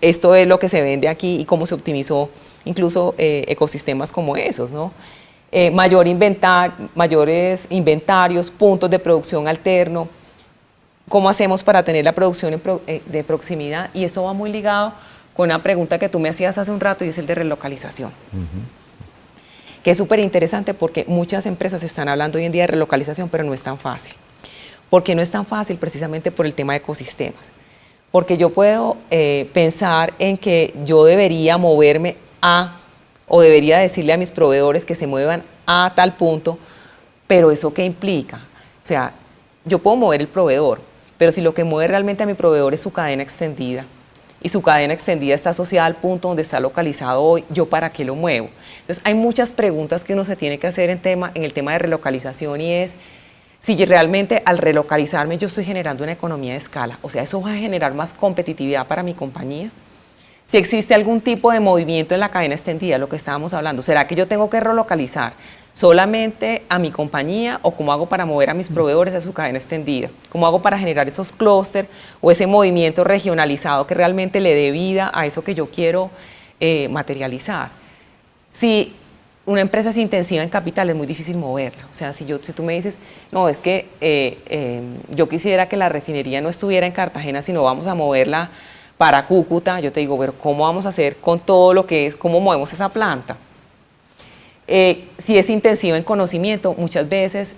esto es lo que se vende aquí y cómo se optimizó incluso ecosistemas como esos, ¿no? Mayores inventarios, puntos de producción alterno, cómo hacemos para tener la producción de proximidad, y esto va muy ligado con una pregunta que tú me hacías hace un rato y es el de relocalización. Que es súper interesante porque muchas empresas están hablando hoy en día de relocalización, pero no es tan fácil. ¿Por qué no es tan fácil? Precisamente por el tema de ecosistemas. Porque yo puedo pensar en que yo debería moverme o debería decirle a mis proveedores que se muevan a tal punto, pero ¿eso qué implica? O sea, yo puedo mover el proveedor, pero si lo que mueve realmente a mi proveedor es su cadena extendida, y su cadena extendida está asociada al punto donde está localizado hoy, ¿yo para qué lo muevo? Entonces, hay muchas preguntas que uno se tiene que hacer en el tema de relocalización, y es si realmente al relocalizarme yo estoy generando una economía de escala, o sea, eso va a generar más competitividad para mi compañía. Si existe algún tipo de movimiento en la cadena extendida, lo que estábamos hablando, ¿será que yo tengo que relocalizar solamente a mi compañía, o cómo hago para mover a mis proveedores a su cadena extendida? ¿Cómo hago para generar esos clústeres o ese movimiento regionalizado que realmente le dé vida a eso que yo quiero materializar? Si una empresa es intensiva en capital, es muy difícil moverla. O sea, si tú me dices, no, es que yo quisiera que la refinería no estuviera en Cartagena, sino vamos a moverla para Cúcuta, yo te digo, pero ¿cómo vamos a hacer con todo lo que es, cómo movemos esa planta? Si es intensivo en conocimiento, muchas veces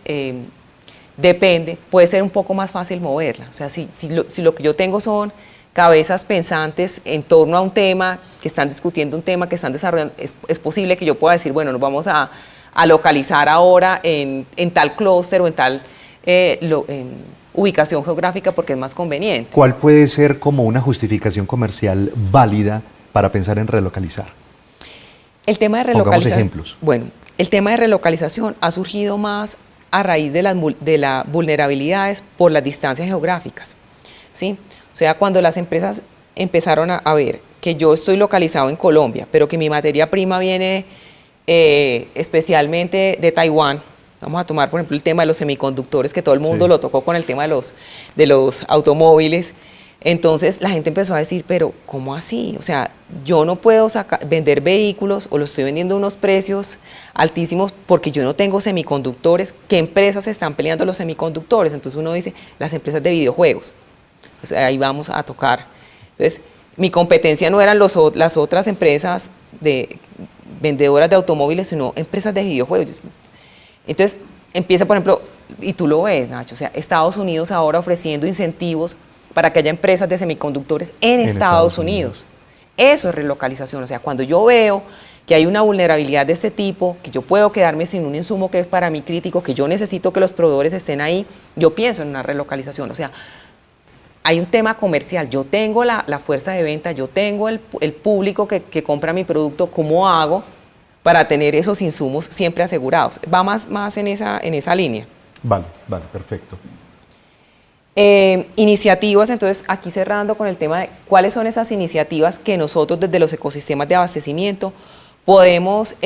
depende, puede ser un poco más fácil moverla. O sea, si lo que yo tengo son cabezas pensantes en torno a un tema, que están discutiendo un tema, que están desarrollando, es posible que yo pueda decir, bueno, nos vamos a localizar ahora en tal clúster o en tal ubicación geográfica porque es más conveniente. ¿Cuál puede ser como una justificación comercial válida para pensar en relocalizar? El tema de Pongamos relocalización. ejemplos. Bueno, el tema de relocalización ha surgido más a raíz de las vulnerabilidades por las distancias geográficas, ¿sí? O sea, cuando las empresas empezaron a ver que yo estoy localizado en Colombia, pero que mi materia prima viene especialmente de Taiwán. Vamos a tomar, por ejemplo, el tema de los semiconductores, que todo el mundo lo tocó con el tema de los automóviles. Entonces la gente empezó a decir, pero ¿cómo así? O sea, yo no puedo vender vehículos, o los estoy vendiendo a unos precios altísimos porque yo no tengo semiconductores. ¿Qué empresas están peleando los semiconductores? Entonces uno dice, las empresas de videojuegos. O sea, ahí vamos a tocar. Entonces, mi competencia no eran las otras empresas vendedoras de automóviles, sino empresas de videojuegos. Entonces, empieza, por ejemplo, y tú lo ves, Nacho, o sea, Estados Unidos ahora ofreciendo incentivos para que haya empresas de semiconductores en Estados Unidos. Eso es relocalización. O sea, cuando yo veo que hay una vulnerabilidad de este tipo, que yo puedo quedarme sin un insumo que es para mí crítico, que yo necesito que los proveedores estén ahí, yo pienso en una relocalización. O sea, hay un tema comercial, yo tengo la fuerza de venta, yo tengo el público que compra mi producto, ¿cómo hago para tener esos insumos siempre asegurados? Va más en esa línea. Vale, perfecto. Iniciativas, entonces aquí cerrando con el tema de cuáles son esas iniciativas que nosotros desde los ecosistemas de abastecimiento podemos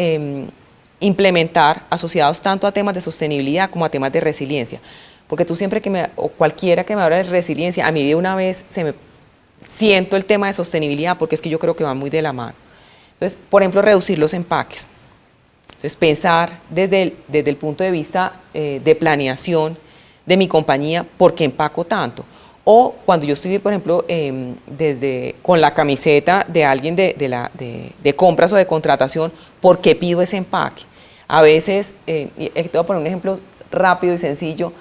implementar asociados tanto a temas de sostenibilidad como a temas de resiliencia. Porque tú siempre o cualquiera que me habla de resiliencia, a mí de una vez siento el tema de sostenibilidad, porque es que yo creo que va muy de la mano. Entonces, por ejemplo, reducir los empaques. Entonces, pensar desde el punto de vista de planeación de mi compañía, ¿por qué empaco tanto? O cuando yo estoy, por ejemplo, con la camiseta de alguien de compras o de contratación, ¿por qué pido ese empaque? A veces, te voy a poner un ejemplo rápido y sencillo.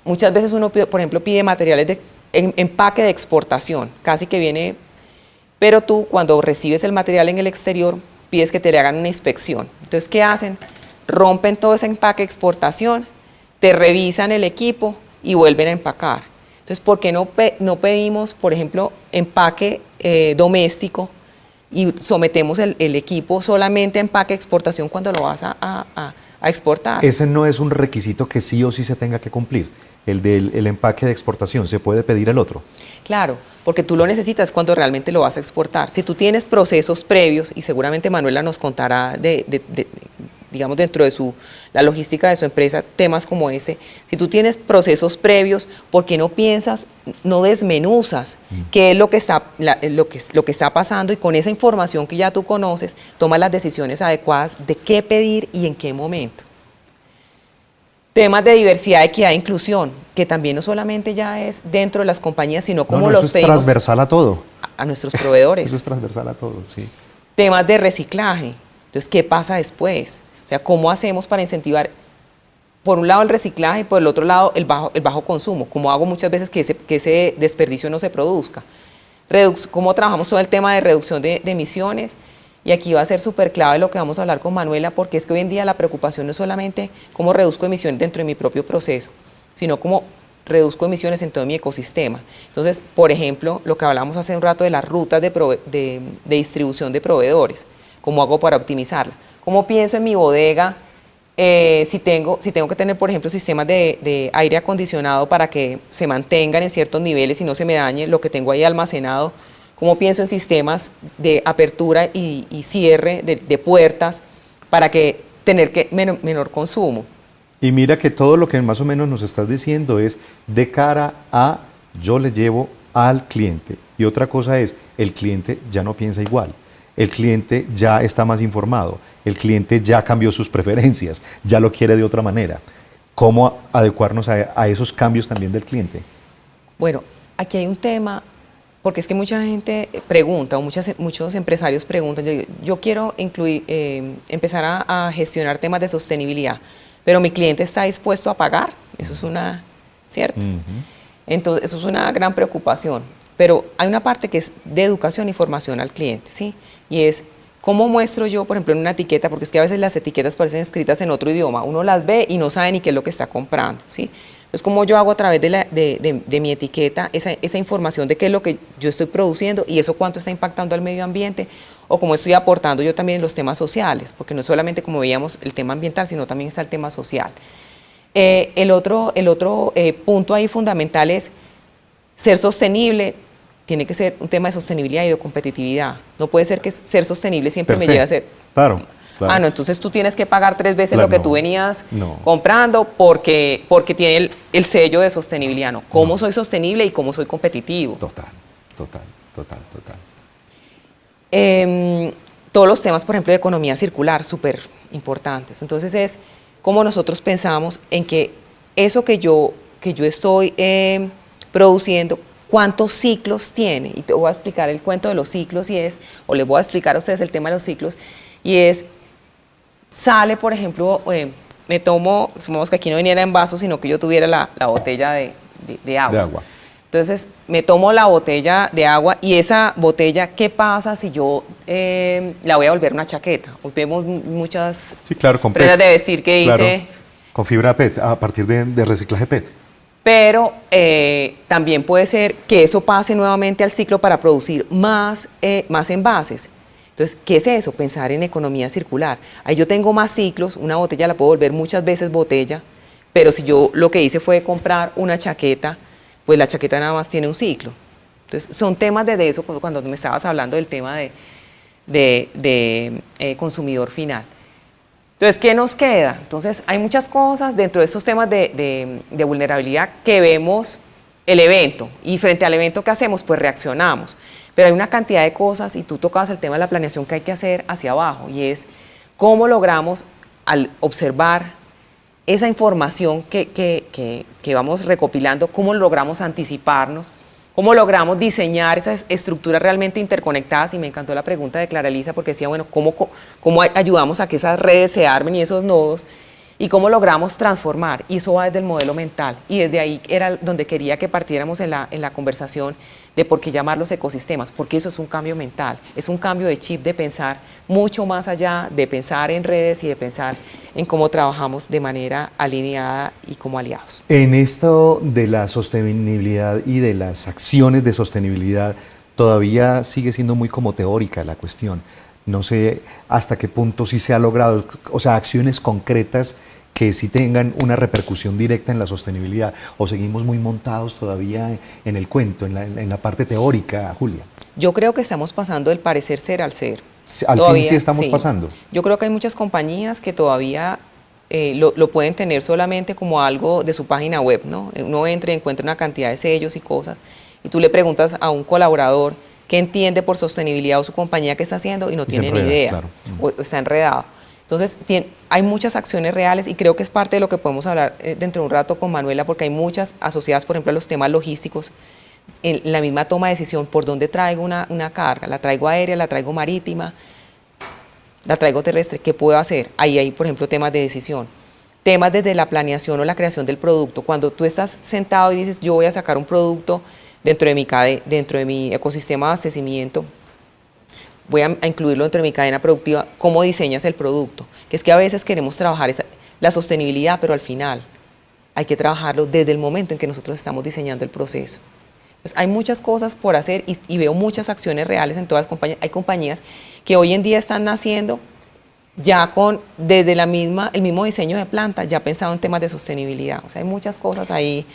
Muchas veces uno, por ejemplo, pide materiales de empaque de exportación, casi que viene, pero tú cuando recibes el material en el exterior, pides que te le hagan una inspección. Entonces, ¿qué hacen? Rompen todo ese empaque de exportación, te revisan el equipo y vuelven a empacar. Entonces, ¿por qué no pedimos, por ejemplo, empaque doméstico y sometemos el equipo solamente a empaque de exportación cuando lo vas a exportar? Ese no es un requisito que sí o sí se tenga que cumplir. El del empaque de exportación, ¿se puede pedir el otro? Claro, porque tú lo necesitas cuando realmente lo vas a exportar. Si tú tienes procesos previos, y seguramente Manuela nos contará digamos, dentro de la logística de su empresa, temas como ese. Si tú tienes procesos previos, ¿por qué no piensas, no desmenuzas qué es lo que está pasando y con esa información que ya tú conoces, tomas las decisiones adecuadas de qué pedir y en qué momento? Temas de diversidad, equidad e inclusión, que también no solamente ya es dentro de las compañías, sino como No, los eso es pedimos transversal a todo. a nuestros proveedores. Eso es transversal a todo, sí. Temas de reciclaje. Entonces, ¿qué pasa después? O sea, ¿cómo hacemos para incentivar, por un lado, el reciclaje y por el otro lado, el bajo consumo? Como hago muchas veces que ese desperdicio no se produzca. ¿Cómo trabajamos todo el tema de reducción de emisiones? Y aquí va a ser súper clave lo que vamos a hablar con Manuela, porque es que hoy en día la preocupación no es solamente cómo reduzco emisiones dentro de mi propio proceso, sino cómo reduzco emisiones en todo mi ecosistema. Entonces, por ejemplo, lo que hablamos hace un rato de las rutas de distribución de proveedores, ¿cómo hago para optimizarla? ¿Cómo pienso en mi bodega si tengo que tener, por ejemplo, sistemas de aire acondicionado para que se mantengan en ciertos niveles y no se me dañe lo que tengo ahí almacenado? ¿Cómo pienso en sistemas de apertura y cierre de puertas para tener menor consumo? Y mira que todo lo que más o menos nos estás diciendo es de cara a yo le llevo al cliente. Y otra cosa es, el cliente ya no piensa igual, el cliente ya está más informado, el cliente ya cambió sus preferencias, ya lo quiere de otra manera. ¿Cómo adecuarnos a esos cambios también del cliente? Bueno, aquí hay un tema, porque es que mucha gente pregunta, o muchos empresarios preguntan, yo quiero empezar a gestionar temas de sostenibilidad, pero mi cliente está dispuesto a pagar, eso es ¿cierto? Entonces, eso es una gran preocupación, pero hay una parte que es de educación y formación al cliente, ¿sí? Y es, ¿cómo muestro yo, por ejemplo, en una etiqueta? Porque es que a veces las etiquetas parecen escritas en otro idioma, uno las ve y no sabe ni qué es lo que está comprando, ¿sí? Entonces, ¿cómo yo hago a través de mi etiqueta esa información de qué es lo que yo estoy produciendo y eso cuánto está impactando al medio ambiente? O cómo estoy aportando yo también en los temas sociales, porque no solamente, como veíamos, el tema ambiental, sino también está el tema social. El otro punto ahí fundamental es ser sostenible. Tiene que ser un tema de sostenibilidad y de competitividad. No puede ser que ser sostenible siempre me lleve a ser... Claro. Claro. Ah, no, entonces tú tienes que pagar 3 veces Claro, lo que no, tú venías no. comprando porque tiene el sello de sostenibilidad. No, cómo soy sostenible y cómo soy competitivo. Total. Todos los temas, por ejemplo, de economía circular, súper importantes. Entonces es cómo nosotros pensamos en que eso que yo estoy produciendo, cuántos ciclos tiene. Y te voy a explicar el cuento de los ciclos o les voy a explicar a ustedes el tema de los ciclos, y es, sale, por ejemplo, me tomo, supongamos que aquí no viniera en vaso, sino que yo tuviera la botella de agua. De agua. Entonces, me tomo la botella de agua y esa botella, ¿qué pasa si yo la voy a volver una chaqueta? Hoy vemos muchas con prendas PET. de vestir que dice... Con fibra PET, a partir de reciclaje PET. Pero también puede ser que eso pase nuevamente al ciclo para producir más envases. Entonces, ¿qué es eso? Pensar en economía circular. Ahí yo tengo más ciclos, una botella la puedo volver muchas veces botella, pero si yo lo que hice fue comprar una chaqueta, pues la chaqueta nada más tiene un ciclo. Entonces, son temas de eso cuando me estabas hablando del tema de consumidor final. Entonces, ¿qué nos queda? Entonces, hay muchas cosas dentro de estos temas de vulnerabilidad que vemos el evento, y frente al evento, ¿qué hacemos? Pues reaccionamos. Pero hay una cantidad de cosas, y tú tocabas el tema de la planeación que hay que hacer hacia abajo, y es cómo logramos, al observar esa información que vamos recopilando, cómo logramos anticiparnos, cómo logramos diseñar esas estructuras realmente interconectadas. Y me encantó la pregunta de Clara Elisa, porque decía, bueno, ¿cómo ayudamos a que esas redes se armen y esos nodos? Y cómo logramos transformar, y eso va desde el modelo mental, y desde ahí era donde quería que partiéramos en la conversación de por qué llamarlos ecosistemas, porque eso es un cambio mental, es un cambio de chip, de pensar mucho más allá, de pensar en redes y de pensar en cómo trabajamos de manera alineada y como aliados. En esto de la sostenibilidad y de las acciones de sostenibilidad, todavía sigue siendo muy como teórica la cuestión. No sé hasta qué punto sí se ha logrado, o sea, acciones concretas que sí tengan una repercusión directa en la sostenibilidad, o seguimos muy montados todavía en el cuento, en la parte teórica, Julia. Yo creo que estamos pasando del parecer ser al ser. Al Todavía, fin sí estamos sí. pasando. Yo creo que hay muchas compañías que todavía lo pueden tener solamente como algo de su página web, ¿no? Uno entra y encuentra una cantidad de sellos y cosas, y tú le preguntas a un colaborador qué entiende por sostenibilidad o su compañía qué está haciendo y no Y se tiene ni enreda, idea, claro. o está enredado. Entonces, hay muchas acciones reales y creo que es parte de lo que podemos hablar dentro de un rato con Manuela, porque hay muchas asociadas, por ejemplo, a los temas logísticos, en la misma toma de decisión, por dónde traigo una carga, la traigo aérea, la traigo marítima, la traigo terrestre, ¿qué puedo hacer? Ahí hay, por ejemplo, temas de decisión. Temas desde la planeación o la creación del producto. Cuando tú estás sentado y dices, yo voy a sacar un producto dentro de mi ecosistema de abastecimiento, voy a incluirlo dentro de mi cadena productiva, ¿cómo diseñas el producto? Que es que a veces queremos trabajar la sostenibilidad, pero al final hay que trabajarlo desde el momento en que nosotros estamos diseñando el proceso. Pues hay muchas cosas por hacer y veo muchas acciones reales en todas las compañías. Hay compañías que hoy en día están naciendo ya desde el mismo diseño de planta, ya pensado en temas de sostenibilidad. O sea, hay muchas cosas ahí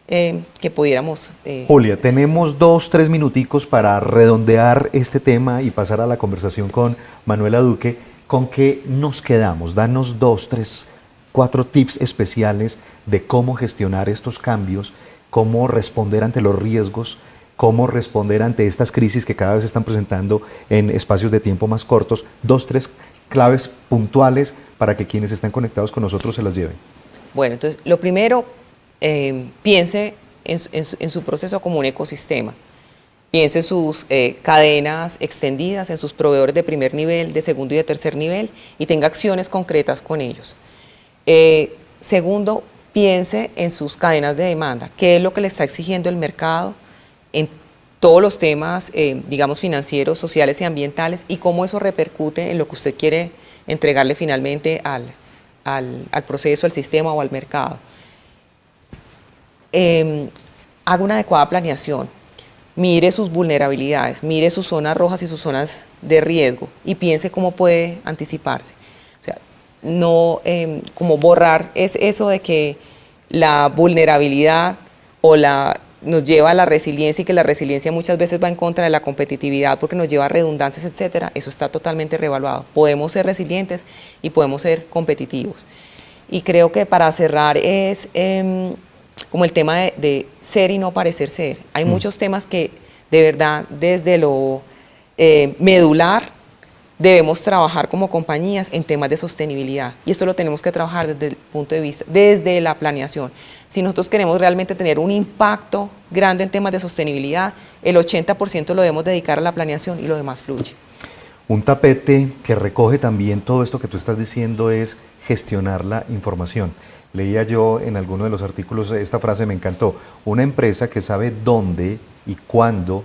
que pudiéramos... Julia, tenemos 2, 3 minuticos para redondear este tema y pasar a la conversación con Manuela Duque. ¿Con qué nos quedamos? Danos 2, 3, 4 tips especiales de cómo gestionar estos cambios, cómo responder ante los riesgos, cómo responder ante estas crisis que cada vez se están presentando en espacios de tiempo más cortos. 2, 3 claves puntuales para que quienes están conectados con nosotros se las lleven. Bueno, entonces, lo primero, piense en su proceso como un ecosistema. Piense en sus cadenas extendidas, en sus proveedores de primer nivel, de segundo y de tercer nivel, y tenga acciones concretas con ellos. Segundo, piense en sus cadenas de demanda. ¿Qué es lo que le está exigiendo el mercado en todos los temas, digamos, financieros, sociales y ambientales, y cómo eso repercute en lo que usted quiere entregarle finalmente al proceso, al sistema o al mercado? Haga una adecuada planeación. Mire sus vulnerabilidades, mire sus zonas rojas y sus zonas de riesgo y piense cómo puede anticiparse. O sea, no como borrar es eso de que la vulnerabilidad nos lleva a la resiliencia y que la resiliencia muchas veces va en contra de la competitividad porque nos lleva a redundancias, etcétera. Eso está totalmente reevaluado. Podemos ser resilientes y podemos ser competitivos. Y creo que para cerrar es como el tema de ser y no parecer ser. Hay muchos temas que de verdad desde lo medular debemos trabajar como compañías en temas de sostenibilidad. Y esto lo tenemos que trabajar desde el punto de vista, desde la planeación. Si nosotros queremos realmente tener un impacto grande en temas de sostenibilidad, el 80% lo debemos dedicar a la planeación y lo demás fluye. Un tapete que recoge también todo esto que tú estás diciendo es gestionar la información. Leía yo en alguno de los artículos, esta frase me encantó, una empresa que sabe dónde y cuándo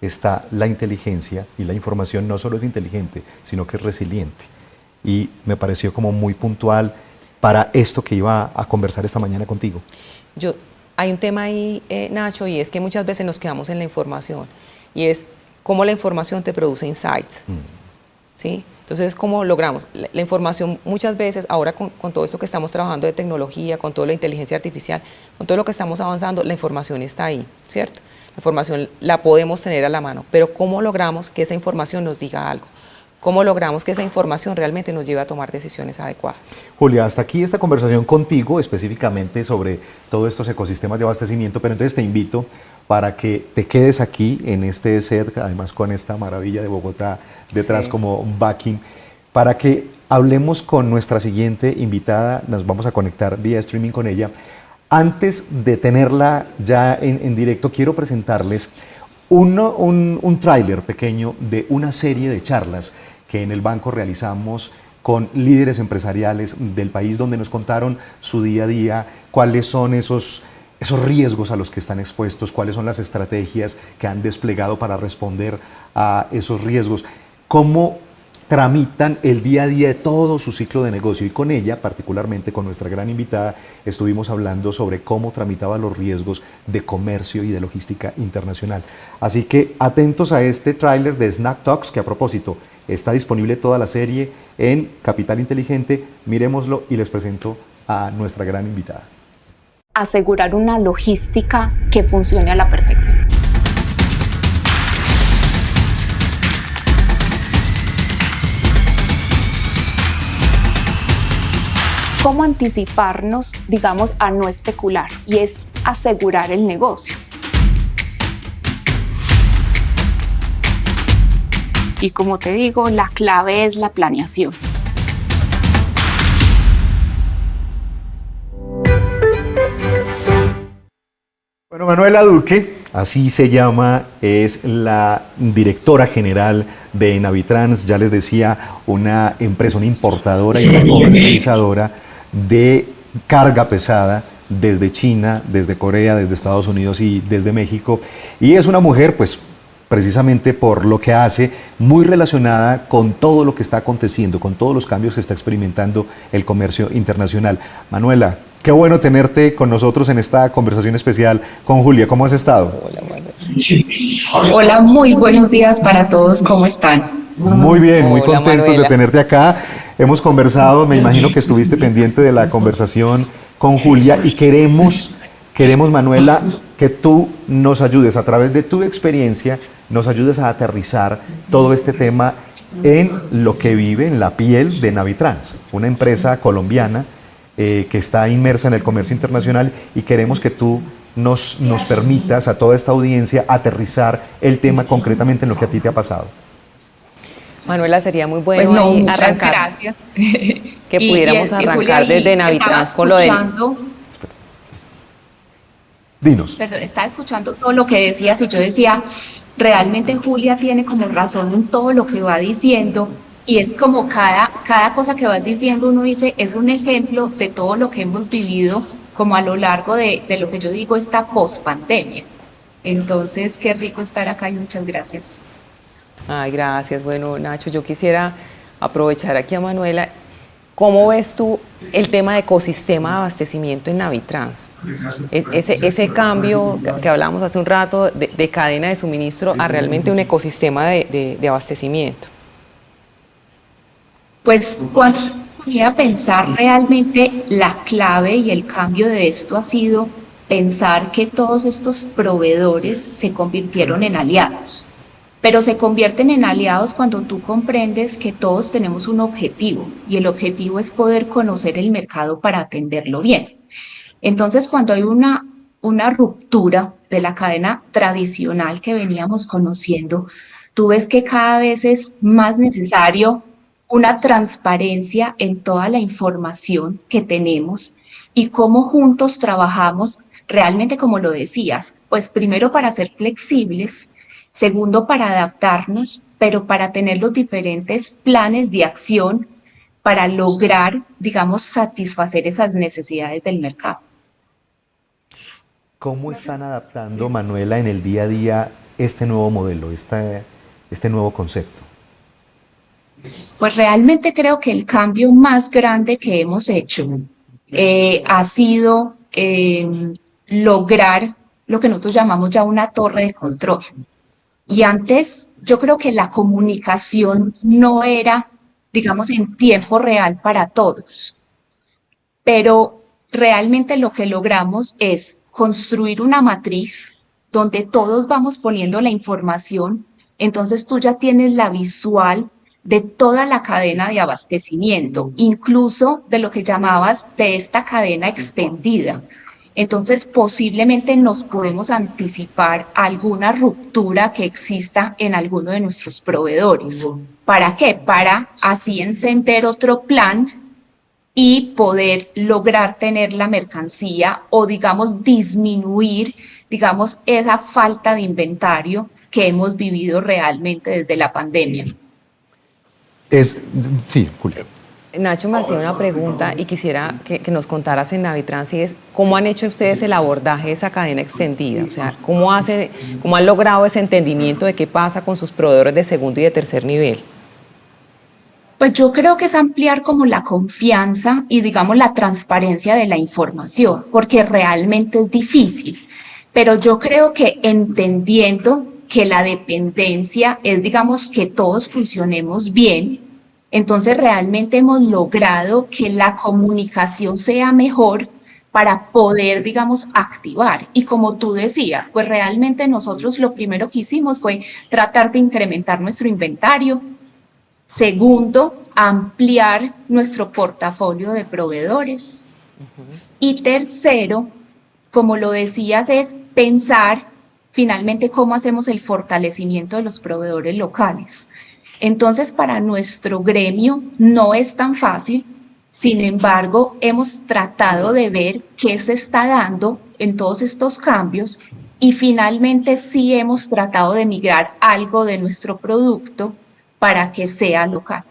está la inteligencia y la información no solo es inteligente, sino que es resiliente. Y me pareció como muy puntual para esto que iba a conversar esta mañana contigo. Hay un tema ahí, Nacho, y es que muchas veces nos quedamos en la información, y es cómo la información te produce insights. ¿Sí? Entonces, ¿cómo logramos? La información muchas veces, ahora con todo esto que estamos trabajando de tecnología, con toda la inteligencia artificial, con todo lo que estamos avanzando, la información está ahí, ¿cierto? La información la podemos tener a la mano, pero ¿cómo logramos que esa información nos diga algo? ¿Cómo logramos que esa información realmente nos lleve a tomar decisiones adecuadas? Julia, hasta aquí esta conversación contigo, específicamente sobre todos estos ecosistemas de abastecimiento, pero entonces te invito para que te quedes aquí en este set, además con esta maravilla de Bogotá detrás como backing, para que hablemos con nuestra siguiente invitada. Nos vamos a conectar vía streaming con ella. Antes de tenerla ya en directo, quiero presentarles un tráiler pequeño de una serie de charlas que en el banco realizamos con líderes empresariales del país, donde nos contaron su día a día, cuáles son esos riesgos a los que están expuestos, cuáles son las estrategias que han desplegado para responder a esos riesgos, cómo tramitan el día a día de todo su ciclo de negocio. Y con ella, particularmente con nuestra gran invitada, estuvimos hablando sobre cómo tramitaba los riesgos de comercio y de logística internacional. Así que atentos a este tráiler de Snack Talks, que a propósito está disponible toda la serie en Capital Inteligente. Miremoslo y les presento a nuestra gran invitada. Asegurar una logística que funcione a la perfección. cómo anticiparnos, digamos, a no especular, y es asegurar el negocio. Y como te digo, la clave es la planeación. Bueno, Manuela Duque, así se llama, es la directora general de Navitrans, ya les decía, una empresa, una importadora y una comercializadora de carga pesada desde China, desde Corea, desde Estados Unidos y desde México. Y es una mujer, pues, precisamente por lo que hace, muy relacionada con todo lo que está aconteciendo, con todos los cambios que está experimentando el comercio internacional. Manuela, qué bueno tenerte con nosotros en esta conversación especial con Julia. ¿Cómo has estado? Hola, Manuela. Hola, muy buenos días para todos. ¿Cómo están? Muy bien, muy Hola, contentos Manuela. de tenerte acá. Hemos conversado, me imagino que estuviste pendiente de la conversación con Julia y queremos, Manuela, que tú nos ayudes a través de tu experiencia, nos ayudes a aterrizar todo este tema en lo que vive, en la piel de Navitrans, una empresa colombiana que está inmersa en el comercio internacional, y queremos que tú nos permitas a toda esta audiencia aterrizar el tema concretamente en lo que a ti te ha pasado. Manuela, sería muy bueno Pues no, ahí muchas arrancar, gracias. que pudiéramos arrancar Julia, desde Navitrans con lo de... Dinos. Perdón, estaba escuchando todo lo que decías y yo decía, realmente Julia tiene como razón en todo lo que va diciendo, y es como cada cosa que vas diciendo uno dice, es un ejemplo de todo lo que hemos vivido como a lo largo de lo que yo digo, esta post-pandemia. Entonces, qué rico estar acá y muchas gracias. Ay, gracias. Bueno, Nacho, yo quisiera aprovechar aquí a Manuela. ¿Cómo ves tú el tema de ecosistema de abastecimiento en Navitrans? Ese cambio que hablábamos hace un rato de cadena de suministro a realmente un ecosistema de abastecimiento. Pues cuando ponía a pensar, realmente la clave y el cambio de esto ha sido pensar que todos estos proveedores se convirtieron en aliados. Pero se convierten en aliados cuando tú comprendes que todos tenemos un objetivo, y el objetivo es poder conocer el mercado para atenderlo bien. Entonces, cuando hay una ruptura de la cadena tradicional que veníamos conociendo, tú ves que cada vez es más necesario una transparencia en toda la información que tenemos y cómo juntos trabajamos realmente, como lo decías, pues primero para ser flexibles, segundo para adaptarnos, pero para tener los diferentes planes de acción para lograr, digamos, satisfacer esas necesidades del mercado. ¿Cómo están adaptando, Manuela, en el día a día este nuevo modelo, este nuevo concepto? Pues realmente creo que el cambio más grande que hemos hecho ha sido lograr lo que nosotros llamamos ya una torre de control. Y antes yo creo que la comunicación no era, digamos, en tiempo real para todos, pero realmente lo que logramos es construir una matriz donde todos vamos poniendo la información, entonces tú ya tienes la visual de toda la cadena de abastecimiento, incluso de lo que llamabas de esta cadena extendida. Entonces, posiblemente nos podemos anticipar a alguna ruptura que exista en alguno de nuestros proveedores. ¿Para qué? Para así encender otro plan y poder lograr tener la mercancía o, digamos, disminuir, digamos, esa falta de inventario que hemos vivido realmente desde la pandemia. Sí, Julia. Nacho me hacía una pregunta y quisiera que nos contaras en Navitrans, y es ¿cómo han hecho ustedes el abordaje de esa cadena extendida? O sea, ¿cómo han logrado ese entendimiento de qué pasa con sus proveedores de segundo y de tercer nivel? Pues yo creo que es ampliar como la confianza y, digamos, la transparencia de la información, porque realmente es difícil. Pero yo creo que entendiendo que la dependencia es, digamos, que todos funcionemos bien, entonces realmente hemos logrado que la comunicación sea mejor para poder, digamos, activar. Y como tú decías, pues realmente nosotros lo primero que hicimos fue tratar de incrementar nuestro inventario. Segundo, ampliar nuestro portafolio de proveedores. Y tercero, como lo decías, es pensar finalmente cómo hacemos el fortalecimiento de los proveedores locales. Entonces, para nuestro gremio no es tan fácil, sin embargo, hemos tratado de ver qué se está dando en todos estos cambios y finalmente sí hemos tratado de migrar algo de nuestro producto para que sea local.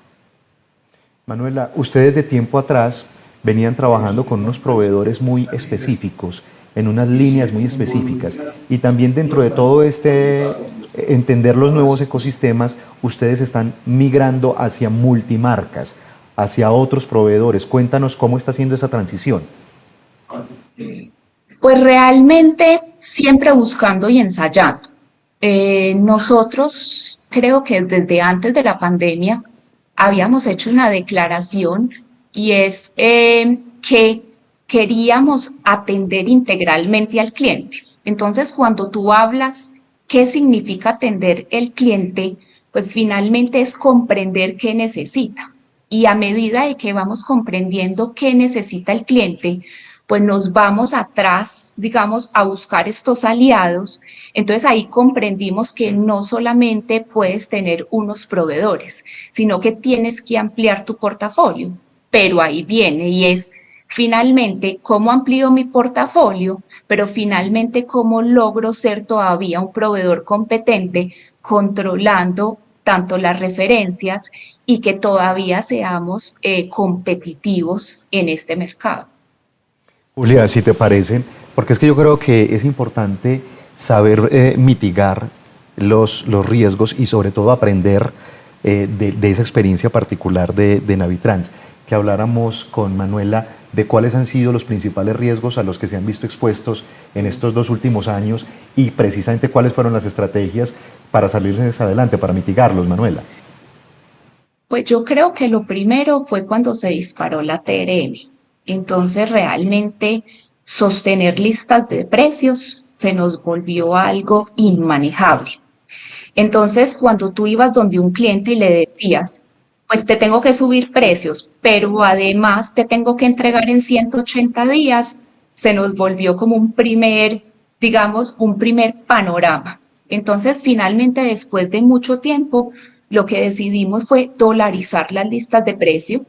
Manuela, ustedes de tiempo atrás venían trabajando con unos proveedores muy específicos, en unas líneas muy específicas, y también dentro de todo este entender los nuevos ecosistemas, ustedes están migrando hacia multimarcas, hacia otros proveedores. Cuéntanos cómo está haciendo esa transición. Pues realmente siempre buscando y ensayando. Nosotros creo que desde antes de la pandemia habíamos hecho una declaración y es que queríamos atender integralmente al cliente. Entonces, cuando tú hablas qué significa atender el cliente, pues finalmente es comprender qué necesita. Y a medida de que vamos comprendiendo qué necesita el cliente, pues nos vamos atrás, digamos, a buscar estos aliados. Entonces ahí comprendimos que no solamente puedes tener unos proveedores, sino que tienes que ampliar tu portafolio. Pero ahí viene y es finalmente cómo amplío mi portafolio, pero finalmente cómo logro ser todavía un proveedor competente controlando tanto las referencias y que todavía seamos competitivos en este mercado. Julia, si te parece, porque es que yo creo que es importante saber mitigar los riesgos y sobre todo aprender de esa experiencia particular de Navitrans. Que habláramos con Manuela de cuáles han sido los principales riesgos a los que se han visto expuestos en estos 2 últimos años y precisamente cuáles fueron las estrategias para salirles adelante, para mitigarlos, Manuela. Pues yo creo que lo primero fue cuando se disparó la TRM. Entonces realmente sostener listas de precios se nos volvió algo inmanejable. Entonces cuando tú ibas donde un cliente y le decías, pues te tengo que subir precios, pero además te tengo que entregar en 180 días, se nos volvió como un primer, digamos, un primer panorama. Entonces, finalmente, después de mucho tiempo, lo que decidimos fue dolarizar las listas de precio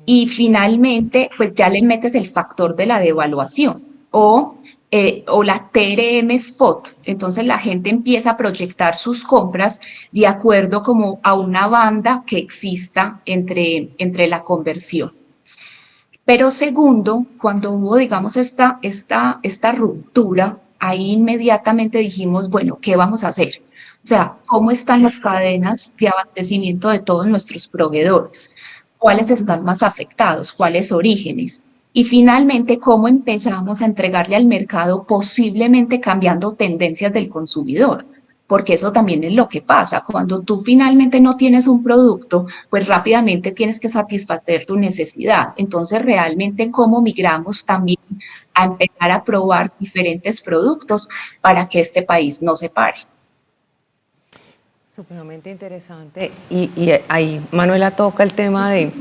y finalmente, pues ya le metes el factor de la devaluación o la TRM Spot. Entonces la gente empieza a proyectar sus compras de acuerdo como a una banda que exista entre la conversión. Pero segundo, cuando hubo, digamos, esta ruptura, ahí inmediatamente dijimos, bueno, ¿qué vamos a hacer? O sea, ¿cómo están las cadenas de abastecimiento de todos nuestros proveedores? ¿Cuáles están más afectados? ¿Cuáles orígenes? Y finalmente, ¿cómo empezamos a entregarle al mercado posiblemente cambiando tendencias del consumidor? Porque eso también es lo que pasa. Cuando tú finalmente no tienes un producto, pues rápidamente tienes que satisfacer tu necesidad. Entonces, realmente, ¿cómo migramos también a empezar a probar diferentes productos para que este país no se pare? Supremamente interesante. Y ahí Manuela toca el tema de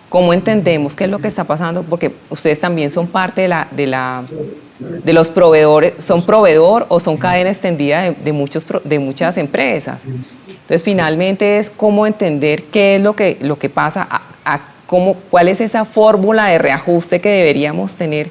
cómo entendemos qué es lo que está pasando, porque ustedes también son parte de los proveedores, son proveedor o son cadena extendida de muchas empresas. Entonces, finalmente es cómo entender qué es lo que pasa, cuál es esa fórmula de reajuste que deberíamos tener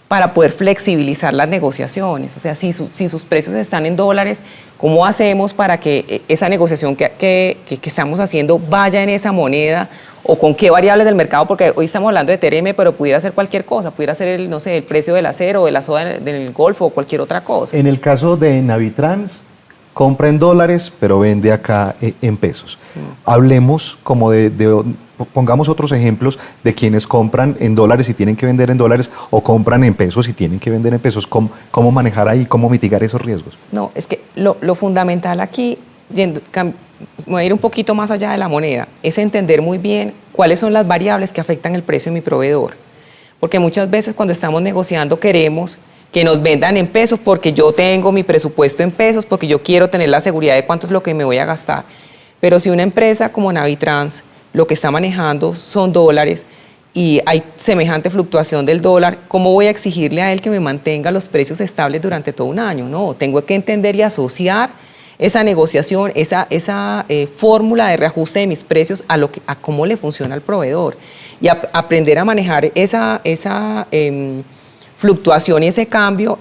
para poder flexibilizar las negociaciones. O sea, si sus precios están en dólares, ¿cómo hacemos para que esa negociación que estamos haciendo vaya en esa moneda? ¿O con qué variables del mercado? Porque hoy estamos hablando de TRM, pero pudiera ser cualquier cosa. Pudiera ser, el precio del acero o de la soda del Golfo o cualquier otra cosa. En el caso de Navitrans, compra en dólares, pero vende acá en pesos. Hablemos como pongamos otros ejemplos de quienes compran en dólares y tienen que vender en dólares o compran en pesos y tienen que vender en pesos. ¿Cómo manejar ahí, cómo mitigar esos riesgos? No, es que lo fundamental aquí, voy a ir un poquito más allá de la moneda, es entender muy bien cuáles son las variables que afectan el precio de mi proveedor. Porque muchas veces cuando estamos negociando queremos que nos vendan en pesos porque yo tengo mi presupuesto en pesos, porque yo quiero tener la seguridad de cuánto es lo que me voy a gastar. Pero si una empresa como Navitrans lo que está manejando son dólares y hay semejante fluctuación del dólar, ¿cómo voy a exigirle a él que me mantenga los precios estables durante todo un año? No, tengo que entender y asociar esa negociación, esa fórmula de reajuste de mis precios a cómo le funciona al proveedor y aprender a manejar esa fluctuación y ese cambio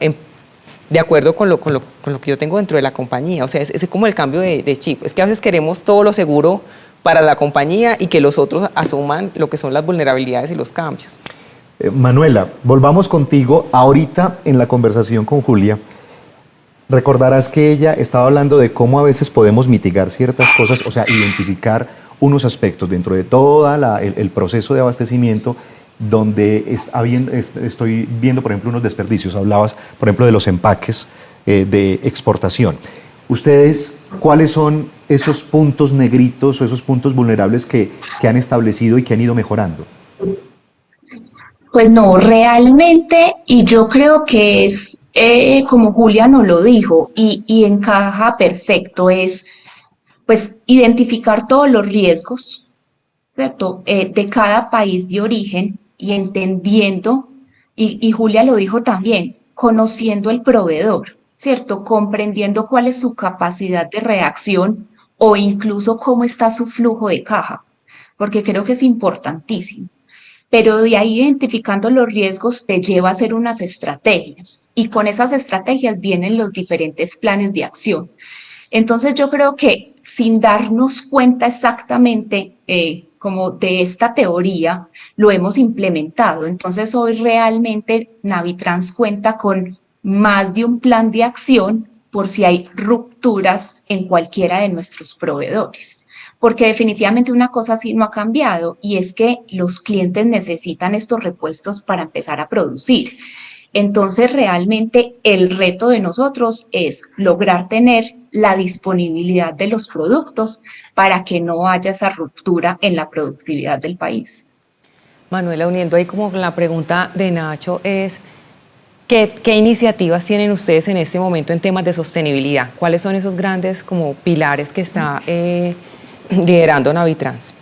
de acuerdo con lo que yo tengo dentro de la compañía. O sea, es como el cambio de chip. Es que a veces queremos todo lo seguro para la compañía y que los otros asuman lo que son las vulnerabilidades y los cambios. Manuela, volvamos contigo. Ahorita en la conversación con Julia, recordarás que ella estaba hablando de cómo a veces podemos mitigar ciertas cosas, o sea, identificar unos aspectos dentro de todo el proceso de abastecimiento donde estoy viendo, por ejemplo, unos desperdicios. Hablabas, por ejemplo, de los empaques de exportación. Ustedes, ¿cuáles son esos puntos negritos o esos puntos vulnerables que han establecido y que han ido mejorando? Pues no, realmente, y yo creo que es como Julia nos lo dijo, y encaja perfecto, es pues identificar todos los riesgos, ¿cierto? De cada país de origen y entendiendo, y Julia lo dijo también, conociendo el proveedor, ¿cierto? Comprendiendo cuál es su capacidad de reacción o incluso cómo está su flujo de caja, porque creo que es importantísimo. Pero de ahí identificando los riesgos te lleva a hacer unas estrategias y con esas estrategias vienen los diferentes planes de acción. Entonces yo creo que sin darnos cuenta exactamente como de esta teoría, lo hemos implementado. Entonces hoy realmente Navitrans cuenta con más de un plan de acción por si hay rupturas en cualquiera de nuestros proveedores. Porque definitivamente una cosa sí no ha cambiado y es que los clientes necesitan estos repuestos para empezar a producir. Entonces, realmente el reto de nosotros es lograr tener la disponibilidad de los productos para que no haya esa ruptura en la productividad del país. Manuela, uniendo ahí como la pregunta de Nacho es, ¿qué iniciativas tienen ustedes en este momento en temas de sostenibilidad? ¿Cuáles son esos grandes como pilares que está liderando Navitrans?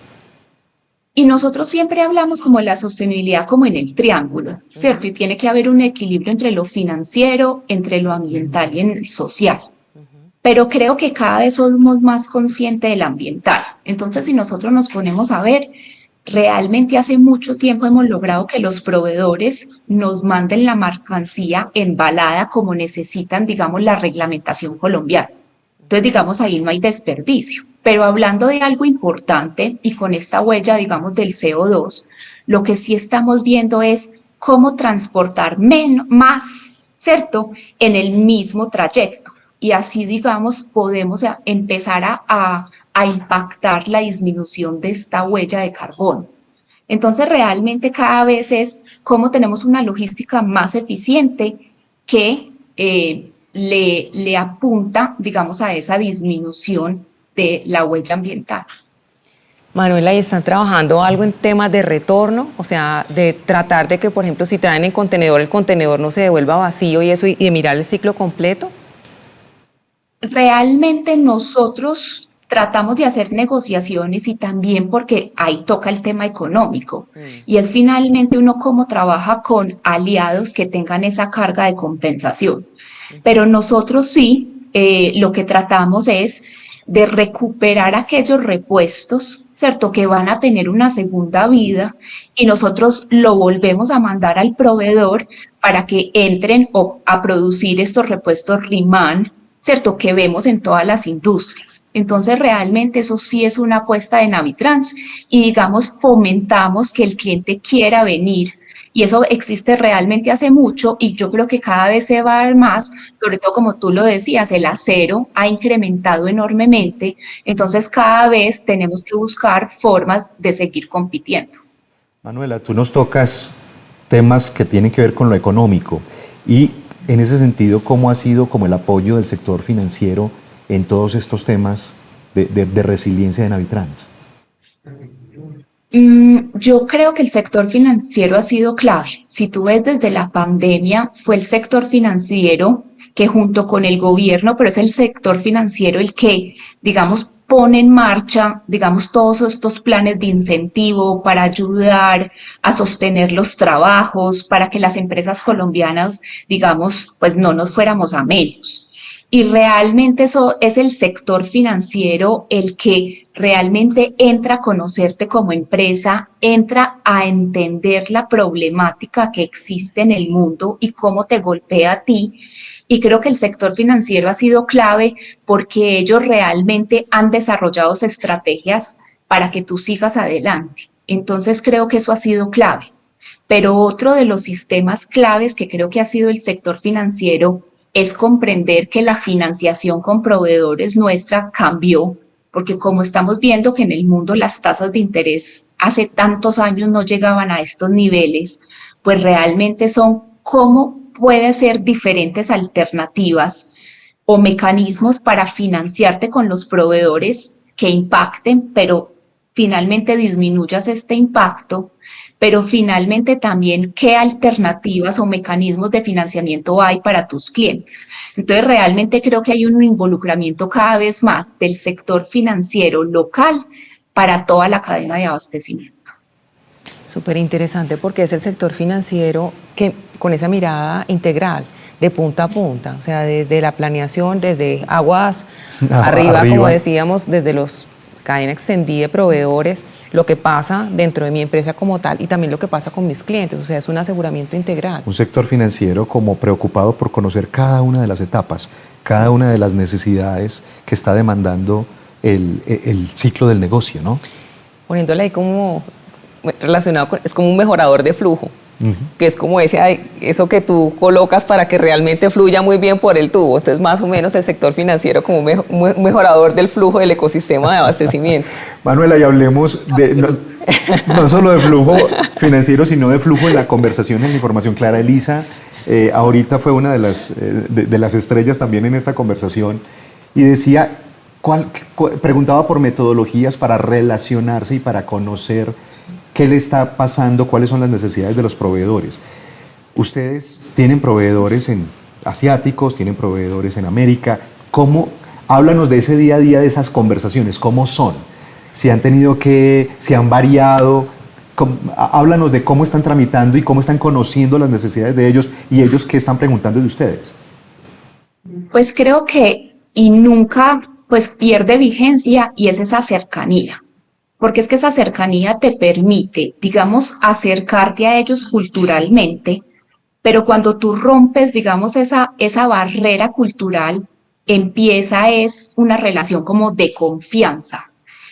Y nosotros siempre hablamos como de la sostenibilidad como en el triángulo, ¿cierto? Y tiene que haber un equilibrio entre lo financiero, entre lo ambiental y en el social. Pero creo que cada vez somos más conscientes del ambiental. Entonces, si nosotros nos ponemos a ver, realmente hace mucho tiempo hemos logrado que los proveedores nos manden la mercancía embalada como necesitan, digamos, la reglamentación colombiana. Entonces, digamos, ahí no hay desperdicio. Pero hablando de algo importante y con esta huella, digamos, del CO2, lo que sí estamos viendo es cómo transportar más, ¿cierto?, en el mismo trayecto. Y así, digamos, podemos empezar a impactar la disminución de esta huella de carbono. Entonces, realmente cada vez es cómo tenemos una logística más eficiente que le apunta, digamos, a esa disminución de la huella ambiental. Manuela, ¿y están trabajando algo en temas de retorno? O sea, de tratar de que, por ejemplo, si traen en contenedor, el contenedor no se devuelva vacío y eso, y de mirar el ciclo completo. Realmente nosotros tratamos de hacer negociaciones y también porque ahí toca el tema económico y es finalmente uno cómo trabaja con aliados que tengan esa carga de compensación. Pero nosotros sí, lo que tratamos es de recuperar aquellos repuestos, ¿cierto?, que van a tener una segunda vida y nosotros lo volvemos a mandar al proveedor para que entren a producir estos repuestos RIMAN, ¿cierto?, que vemos en todas las industrias. Entonces, realmente eso sí es una apuesta de Navitrans y, digamos, fomentamos que el cliente quiera venir. Y eso existe realmente hace mucho y yo creo que cada vez se va a dar más, sobre todo como tú lo decías, el acero ha incrementado enormemente, entonces cada vez tenemos que buscar formas de seguir compitiendo. Manuela, tú nos tocas temas que tienen que ver con lo económico y en ese sentido, ¿cómo ha sido como el apoyo del sector financiero en todos estos temas de resiliencia de Navitrans? Yo creo que el sector financiero ha sido clave. Si tú ves desde la pandemia, fue el sector financiero que junto con el gobierno, pero es el sector financiero el que, digamos, pone en marcha, digamos, todos estos planes de incentivo para ayudar a sostener los trabajos, para que las empresas colombianas, digamos, pues no nos fuéramos a menos. Y realmente eso es el sector financiero el que realmente entra a conocerte como empresa, entra a entender la problemática que existe en el mundo y cómo te golpea a ti. Y creo que el sector financiero ha sido clave porque ellos realmente han desarrollado estrategias para que tú sigas adelante. Entonces creo que eso ha sido clave. Pero otro de los sistemas claves que creo que ha sido el sector financiero es comprender que la financiación con proveedores nuestra cambió, porque como estamos viendo que en el mundo las tasas de interés hace tantos años no llegaban a estos niveles, pues realmente son cómo puede ser diferentes alternativas o mecanismos para financiarte con los proveedores que impacten, pero finalmente disminuyas este impacto, pero finalmente también qué alternativas o mecanismos de financiamiento hay para tus clientes. Entonces, realmente creo que hay un involucramiento cada vez más del sector financiero local para toda la cadena de abastecimiento. Súper interesante porque es el sector financiero que con esa mirada integral, de punta a punta, o sea, desde la planeación, desde aguas arriba, como decíamos, desde los cadena extendida de proveedores, lo que pasa dentro de mi empresa como tal y también lo que pasa con mis clientes, o sea, es un aseguramiento integral. Un sector financiero como preocupado por conocer cada una de las etapas, cada una de las necesidades que está demandando el ciclo del negocio, ¿no? Poniéndole ahí como relacionado con, es como un mejorador de flujo, que es como eso que tú colocas para que realmente fluya muy bien por el tubo. Entonces, más o menos el sector financiero como un mejorador del flujo del ecosistema de abastecimiento. Manuela, y hablemos no solo de flujo financiero, sino de flujo en la conversación, en la información. Clara Elisa, ahorita fue una de las estrellas también en esta conversación y decía, preguntaba por metodologías para relacionarse y para conocer qué le está pasando, cuáles son las necesidades de los proveedores. Ustedes tienen proveedores asiáticos, tienen proveedores en América. Háblanos de ese día a día, de esas conversaciones, ¿cómo son? ¿Se han variado? Háblanos de cómo están tramitando y cómo están conociendo las necesidades de ellos y ellos qué están preguntando de ustedes. Pues creo que y nunca pues pierde vigencia y es esa cercanía. Porque es que esa cercanía te permite, digamos, acercarte a ellos culturalmente, pero cuando tú rompes, digamos, esa barrera cultural, es una relación como de confianza.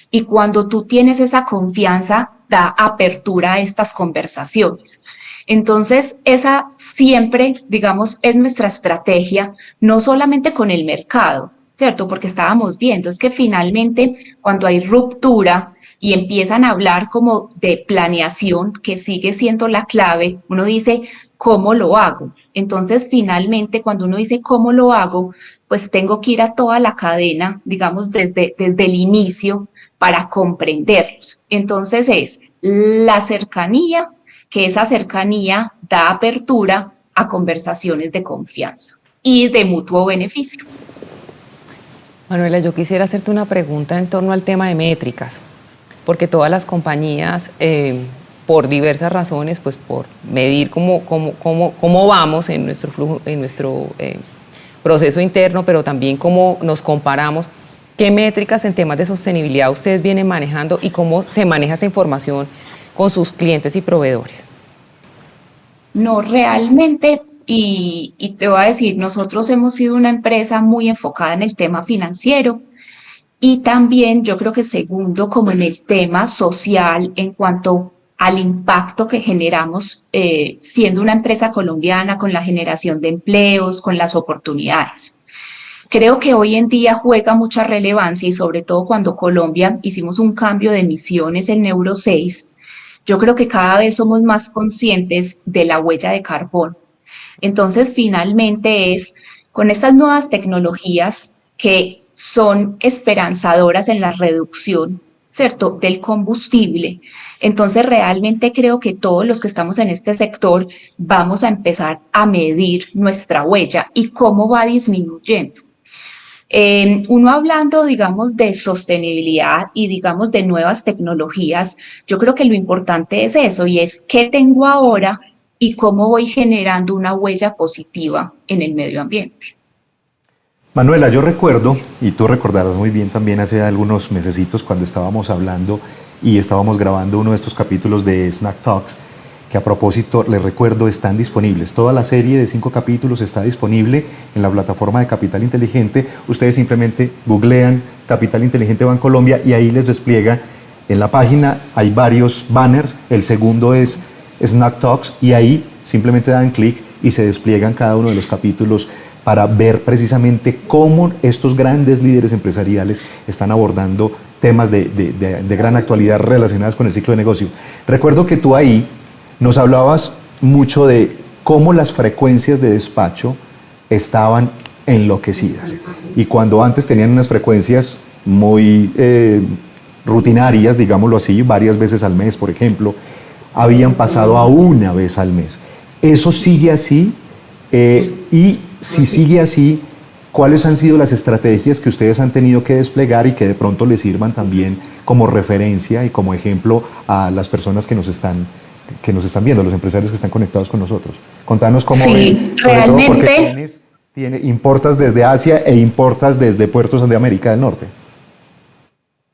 Y cuando tú tienes esa confianza, da apertura a estas conversaciones. Entonces, esa siempre, digamos, es nuestra estrategia, no solamente con el mercado, ¿cierto? Porque estábamos viendo, es que finalmente cuando hay ruptura, y empiezan a hablar como de planeación, que sigue siendo la clave, uno dice, ¿cómo lo hago? Entonces, finalmente, cuando uno dice, ¿cómo lo hago? Pues tengo que ir a toda la cadena, digamos, desde el inicio para comprenderlos. Entonces, es la cercanía, que esa cercanía da apertura a conversaciones de confianza y de mutuo beneficio. Manuela, yo quisiera hacerte una pregunta en torno al tema de métricas, porque todas las compañías, por diversas razones, pues por medir cómo vamos en nuestro flujo, en nuestro proceso interno, pero también cómo nos comparamos, qué métricas en temas de sostenibilidad ustedes vienen manejando y cómo se maneja esa información con sus clientes y proveedores. No, realmente, y te voy a decir, nosotros hemos sido una empresa muy enfocada en el tema financiero. Y también yo creo que segundo, como en el tema social, en cuanto al impacto que generamos siendo una empresa colombiana con la generación de empleos, con las oportunidades. Creo que hoy en día juega mucha relevancia y sobre todo cuando Colombia hicimos un cambio de emisiones en Euro 6, yo creo que cada vez somos más conscientes de la huella de carbono. Entonces, finalmente es con estas nuevas tecnologías que son esperanzadoras en la reducción, ¿cierto?, del combustible. Entonces, realmente creo que todos los que estamos en este sector vamos a empezar a medir nuestra huella y cómo va disminuyendo. Uno hablando, digamos, de sostenibilidad y, digamos, de nuevas tecnologías, yo creo que lo importante es eso, y es qué tengo ahora y cómo voy generando una huella positiva en el medio ambiente. Manuela, yo recuerdo, y tú recordarás muy bien también hace algunos mesecitos cuando estábamos hablando y estábamos grabando uno de estos capítulos de Snack Talks, que a propósito, les recuerdo, están disponibles. Toda la serie de 5 capítulos está disponible en la plataforma de Capital Inteligente. Ustedes simplemente googlean Capital Inteligente Bancolombia y ahí les despliega en la página, hay varios banners. El segundo es Snack Talks y ahí simplemente dan clic y se despliegan cada uno de los capítulos para ver precisamente cómo estos grandes líderes empresariales están abordando temas de gran actualidad relacionados con el ciclo de negocio. Recuerdo que tú ahí nos hablabas mucho de cómo las frecuencias de despacho estaban enloquecidas. Y cuando antes tenían unas frecuencias muy rutinarias, digámoslo así, varias veces al mes, por ejemplo, habían pasado a una vez al mes. ¿Eso sigue así? Y si sigue así, ¿cuáles han sido las estrategias que ustedes han tenido que desplegar y que de pronto les sirvan también como referencia y como ejemplo a las personas que nos están viendo, los empresarios que están conectados con nosotros? Contanos cómo Sí, ves, sobre todo porque realmente. importas desde Asia e importas desde puertos de América del Norte.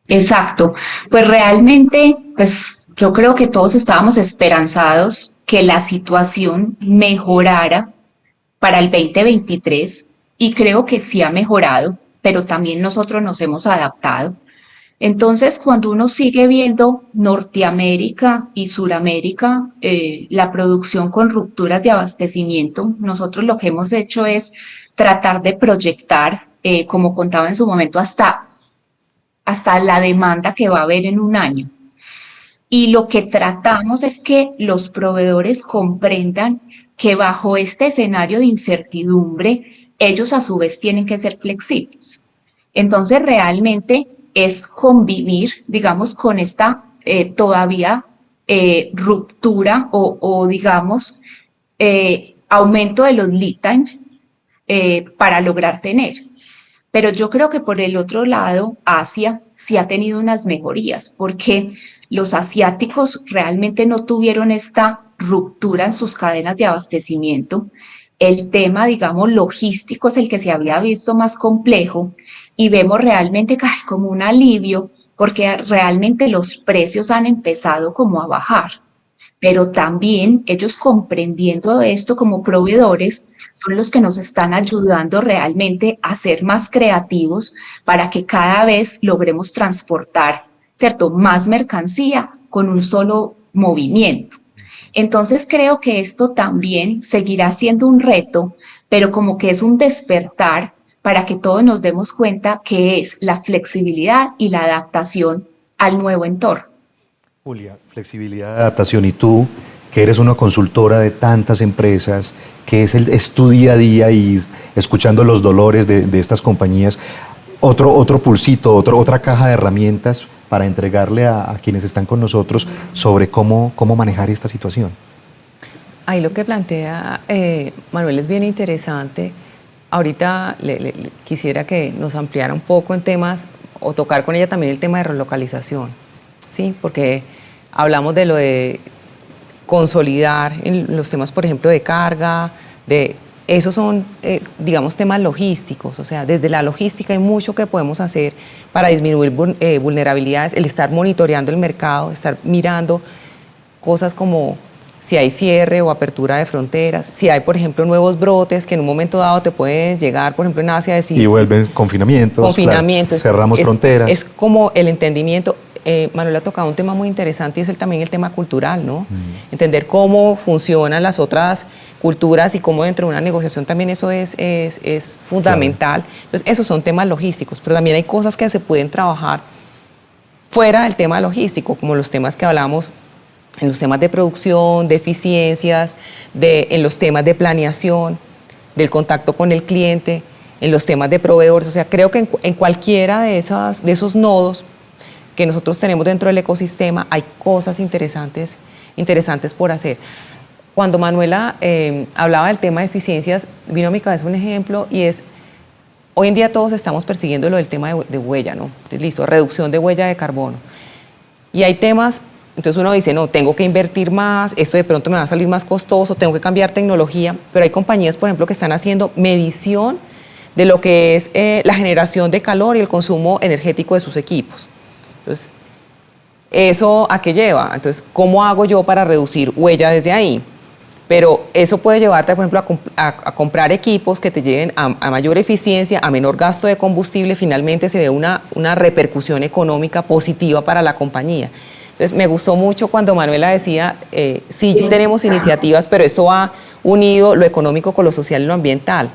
Exacto, pues realmente, pues yo creo que todos estábamos esperanzados que la situación mejorara para el 2023 y creo que sí ha mejorado, pero también nosotros nos hemos adaptado. Entonces, cuando uno sigue viendo Norteamérica y Suramérica, la producción con rupturas de abastecimiento, nosotros lo que hemos hecho es tratar de proyectar, como contaba en su momento, hasta la demanda que va a haber en un año. Y lo que tratamos es que los proveedores comprendan que bajo este escenario de incertidumbre, ellos a su vez tienen que ser flexibles. Entonces, realmente es convivir, digamos, con esta todavía ruptura o digamos, aumento de los lead time para lograr tener. Pero yo creo que por el otro lado, Asia sí ha tenido unas mejorías, porque los asiáticos realmente no tuvieron esta ruptura en sus cadenas de abastecimiento. El tema, digamos, logístico es el que se había visto más complejo y vemos realmente como un alivio porque realmente los precios han empezado como a bajar, pero también ellos comprendiendo esto como proveedores son los que nos están ayudando realmente a ser más creativos para que cada vez logremos transportar, ¿cierto?, más mercancía con un solo movimiento. Entonces creo que esto también seguirá siendo un reto, pero como que es un despertar para que todos nos demos cuenta que es la flexibilidad y la adaptación al nuevo entorno. Julia, flexibilidad, adaptación, y tú, que eres una consultora de tantas empresas, que es tu día a día y escuchando los dolores de estas compañías, otro pulsito, otra caja de herramientas para entregarle a quienes están con nosotros sobre cómo manejar esta situación. Ahí lo que plantea Manuel es bien interesante. Ahorita le quisiera que nos ampliara un poco en temas o tocar con ella también el tema de relocalización, ¿sí? Porque hablamos de lo de consolidar en los temas, por ejemplo, de carga, esos son, digamos, temas logísticos. O sea, desde la logística hay mucho que podemos hacer para disminuir vulnerabilidades, el estar monitoreando el mercado, estar mirando cosas como si hay cierre o apertura de fronteras, si hay, por ejemplo, nuevos brotes que en un momento dado te pueden llegar, por ejemplo, en Asia, decir... Y vuelven confinamientos, claro, cerramos fronteras. Es como el entendimiento. Manuel ha tocado un tema muy interesante y es también el tema cultural, ¿no? Entender cómo funcionan las otras culturas y cómo dentro de una negociación también eso es fundamental. Claro. Entonces, esos son temas logísticos, pero también hay cosas que se pueden trabajar fuera del tema logístico, como los temas que hablamos en los temas de producción, de eficiencias, en los temas de planeación, del contacto con el cliente, en los temas de proveedores. O sea, creo que en cualquiera de esos nodos que nosotros tenemos dentro del ecosistema hay cosas interesantes por hacer. Cuando Manuela hablaba del tema de eficiencias, vino a mi cabeza un ejemplo y es hoy en día todos estamos persiguiendo lo del tema de huella, ¿no? Entonces, listo, reducción de huella de carbono. Y hay temas, entonces uno dice, no, tengo que invertir más, esto de pronto me va a salir más costoso, tengo que cambiar tecnología, pero hay compañías, por ejemplo, que están haciendo medición de lo que es la generación de calor y el consumo energético de sus equipos. Entonces, ¿eso a qué lleva? Entonces, ¿cómo hago yo para reducir huella desde ahí? Pero eso puede llevarte, por ejemplo, a comprar equipos que te lleven a mayor eficiencia, a menor gasto de combustible, finalmente se ve una repercusión económica positiva para la compañía. Entonces, me gustó mucho cuando Manuela decía, sí tenemos iniciativas, pero esto va unido lo económico con lo social y lo ambiental.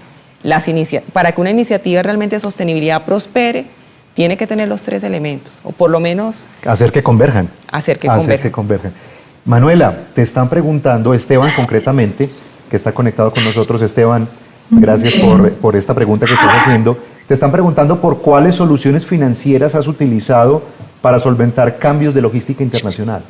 Para que una iniciativa realmente de sostenibilidad prospere, tiene que tener los 3 elementos, o por lo menos... Hacer que converjan. Hacer que converjan. Manuela, te están preguntando, Esteban concretamente, que está conectado con nosotros. Esteban, gracias por esta pregunta que estás haciendo. Te están preguntando por cuáles soluciones financieras has utilizado para solventar cambios de logística internacional.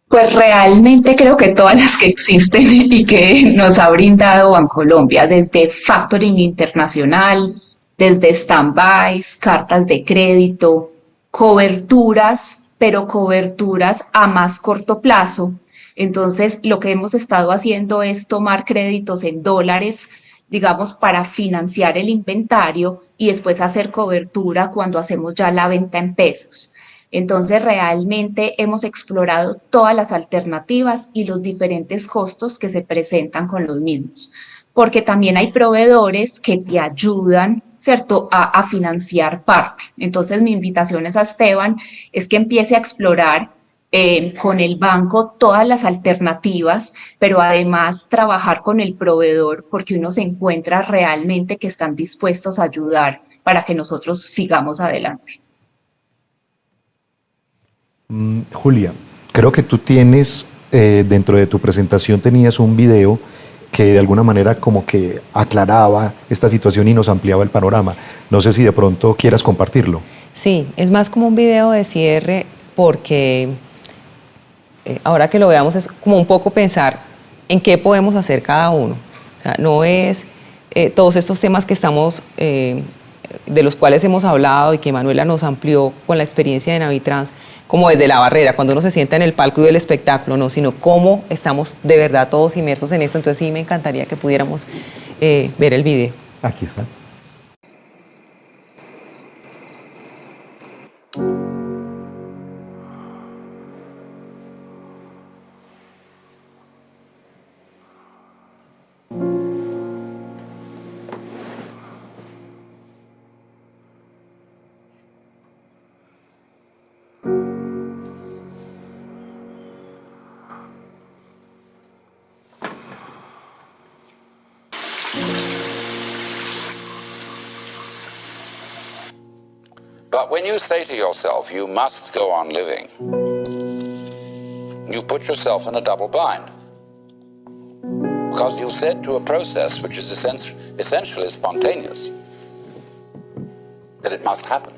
Pues realmente creo que todas las que existen y que nos ha brindado Bancolombia, desde factoring internacional, desde stand-bys, cartas de crédito, coberturas, pero coberturas a más corto plazo. Entonces, lo que hemos estado haciendo es tomar créditos en dólares, digamos, para financiar el inventario y después hacer cobertura cuando hacemos ya la venta en pesos. Entonces, realmente hemos explorado todas las alternativas y los diferentes costos que se presentan con los mismos, porque también hay proveedores que te ayudan, ¿cierto?, a financiar parte. Entonces, mi invitación es a Esteban, es que empiece a explorar con el banco todas las alternativas, pero además trabajar con el proveedor porque uno se encuentra realmente que están dispuestos a ayudar para que nosotros sigamos adelante. Julia, creo que tú tienes, dentro de tu presentación tenías un video que de alguna manera como que aclaraba esta situación y nos ampliaba el panorama. No sé si de pronto quieras compartirlo. Sí, es más como un video de cierre porque ahora que lo veamos es como un poco pensar en qué podemos hacer cada uno. O sea, no es todos estos temas que estamos, de los cuales hemos hablado y que Manuela nos amplió con la experiencia de Navitrans, como desde la barrera, cuando uno se sienta en el palco y ve el espectáculo, no, sino cómo estamos de verdad todos inmersos en esto. Entonces sí me encantaría que pudiéramos ver el video. Aquí está. But when you say to yourself, you must go on living, you put yourself in a double bind. Because you've said to a process which is essentially spontaneous that it must happen.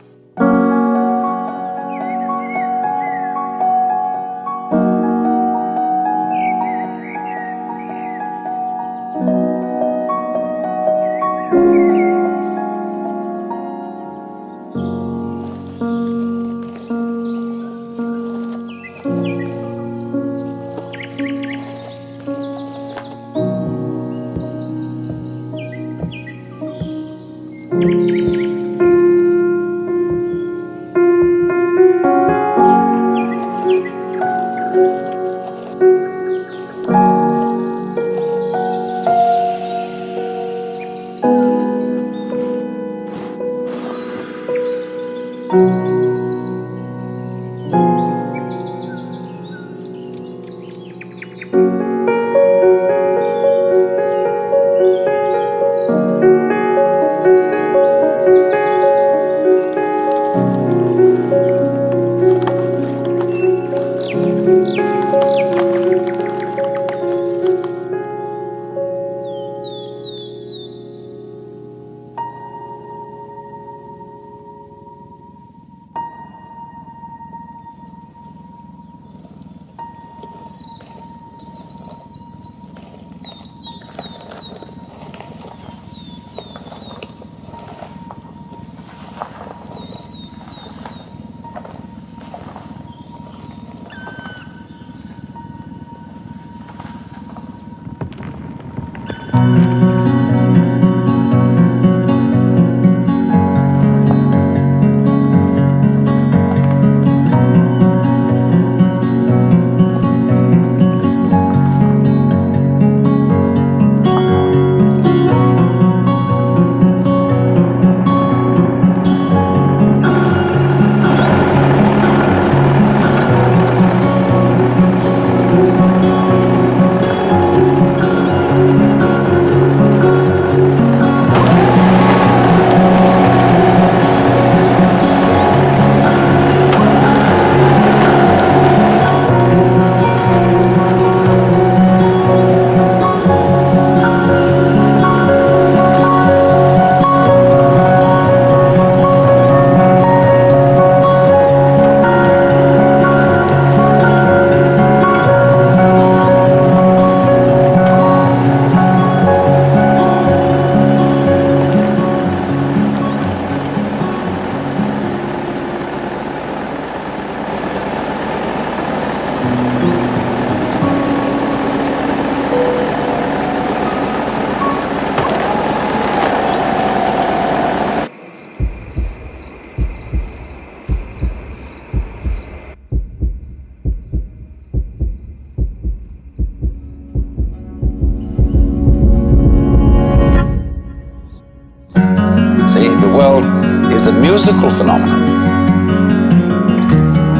musical phenomenon.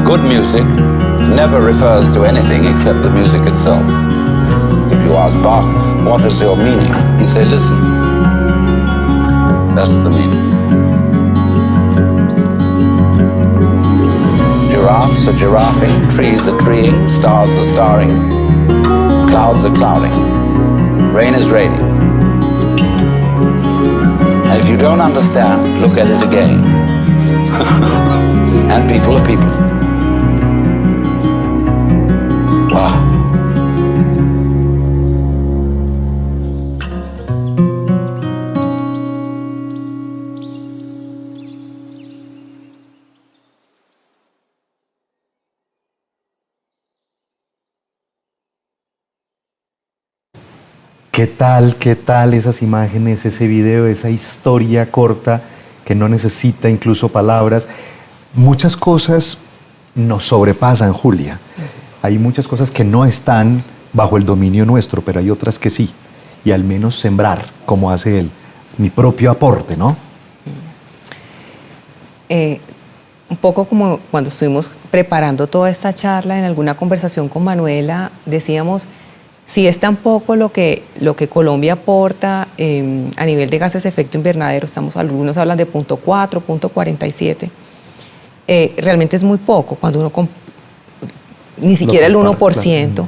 Good music never refers to anything except the music itself. If you ask Bach, what is your meaning? He say, listen. That's the meaning. Giraffes are giraffing, trees are treeing, stars are starring, clouds are clouding, rain is raining. And if you don't understand, look at it again. And people are people. Wow. Qué tal esas imágenes, ese video, esa historia corta que no necesita incluso palabras? Muchas cosas nos sobrepasan, Julia. Hay muchas cosas que no están bajo el dominio nuestro, pero hay otras que sí. Y al menos sembrar, como hace él, mi propio aporte, ¿no? Un poco como cuando estuvimos preparando toda esta charla, en alguna conversación con Manuela, decíamos, si es tan poco lo que Colombia aporta a nivel de gases de efecto invernadero, algunos hablan de 0.4, 0.47, realmente es muy poco, cuando uno ni siquiera el 1%, claro.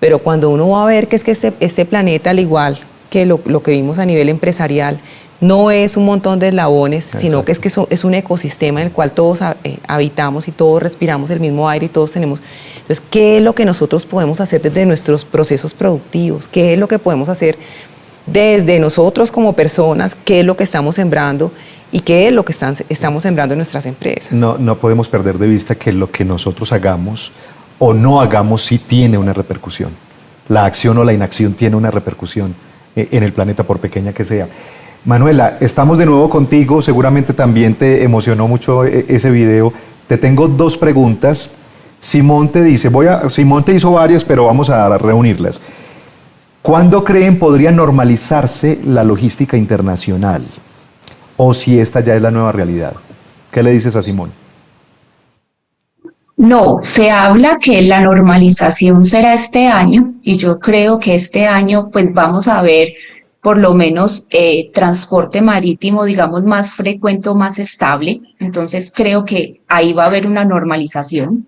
Pero cuando uno va a ver que es que este planeta, al igual que lo que vimos a nivel empresarial, no es un montón de eslabones, sino que es un ecosistema en el cual todos habitamos y todos respiramos el mismo aire y todos tenemos. Entonces, ¿qué es lo que nosotros podemos hacer desde nuestros procesos productivos? ¿Qué es lo que podemos hacer desde nosotros como personas? ¿Qué es lo que estamos sembrando? ¿Y qué es lo que estamos sembrando en nuestras empresas? No podemos perder de vista que lo que nosotros hagamos o no hagamos sí tiene una repercusión. La acción o la inacción tiene una repercusión en el planeta, por pequeña que sea. Manuela, estamos de nuevo contigo, seguramente también te emocionó mucho ese video. Te tengo dos preguntas. Simón te dice, Simón te hizo varias, pero vamos a reunirlas. ¿Cuándo creen podría normalizarse la logística internacional? ¿O si esta ya es la nueva realidad? ¿Qué le dices a Simón? No, se habla que la normalización será este año y yo creo que este año pues vamos a ver por lo menos transporte marítimo, digamos, más frecuente o más estable. Entonces creo que ahí va a haber una normalización.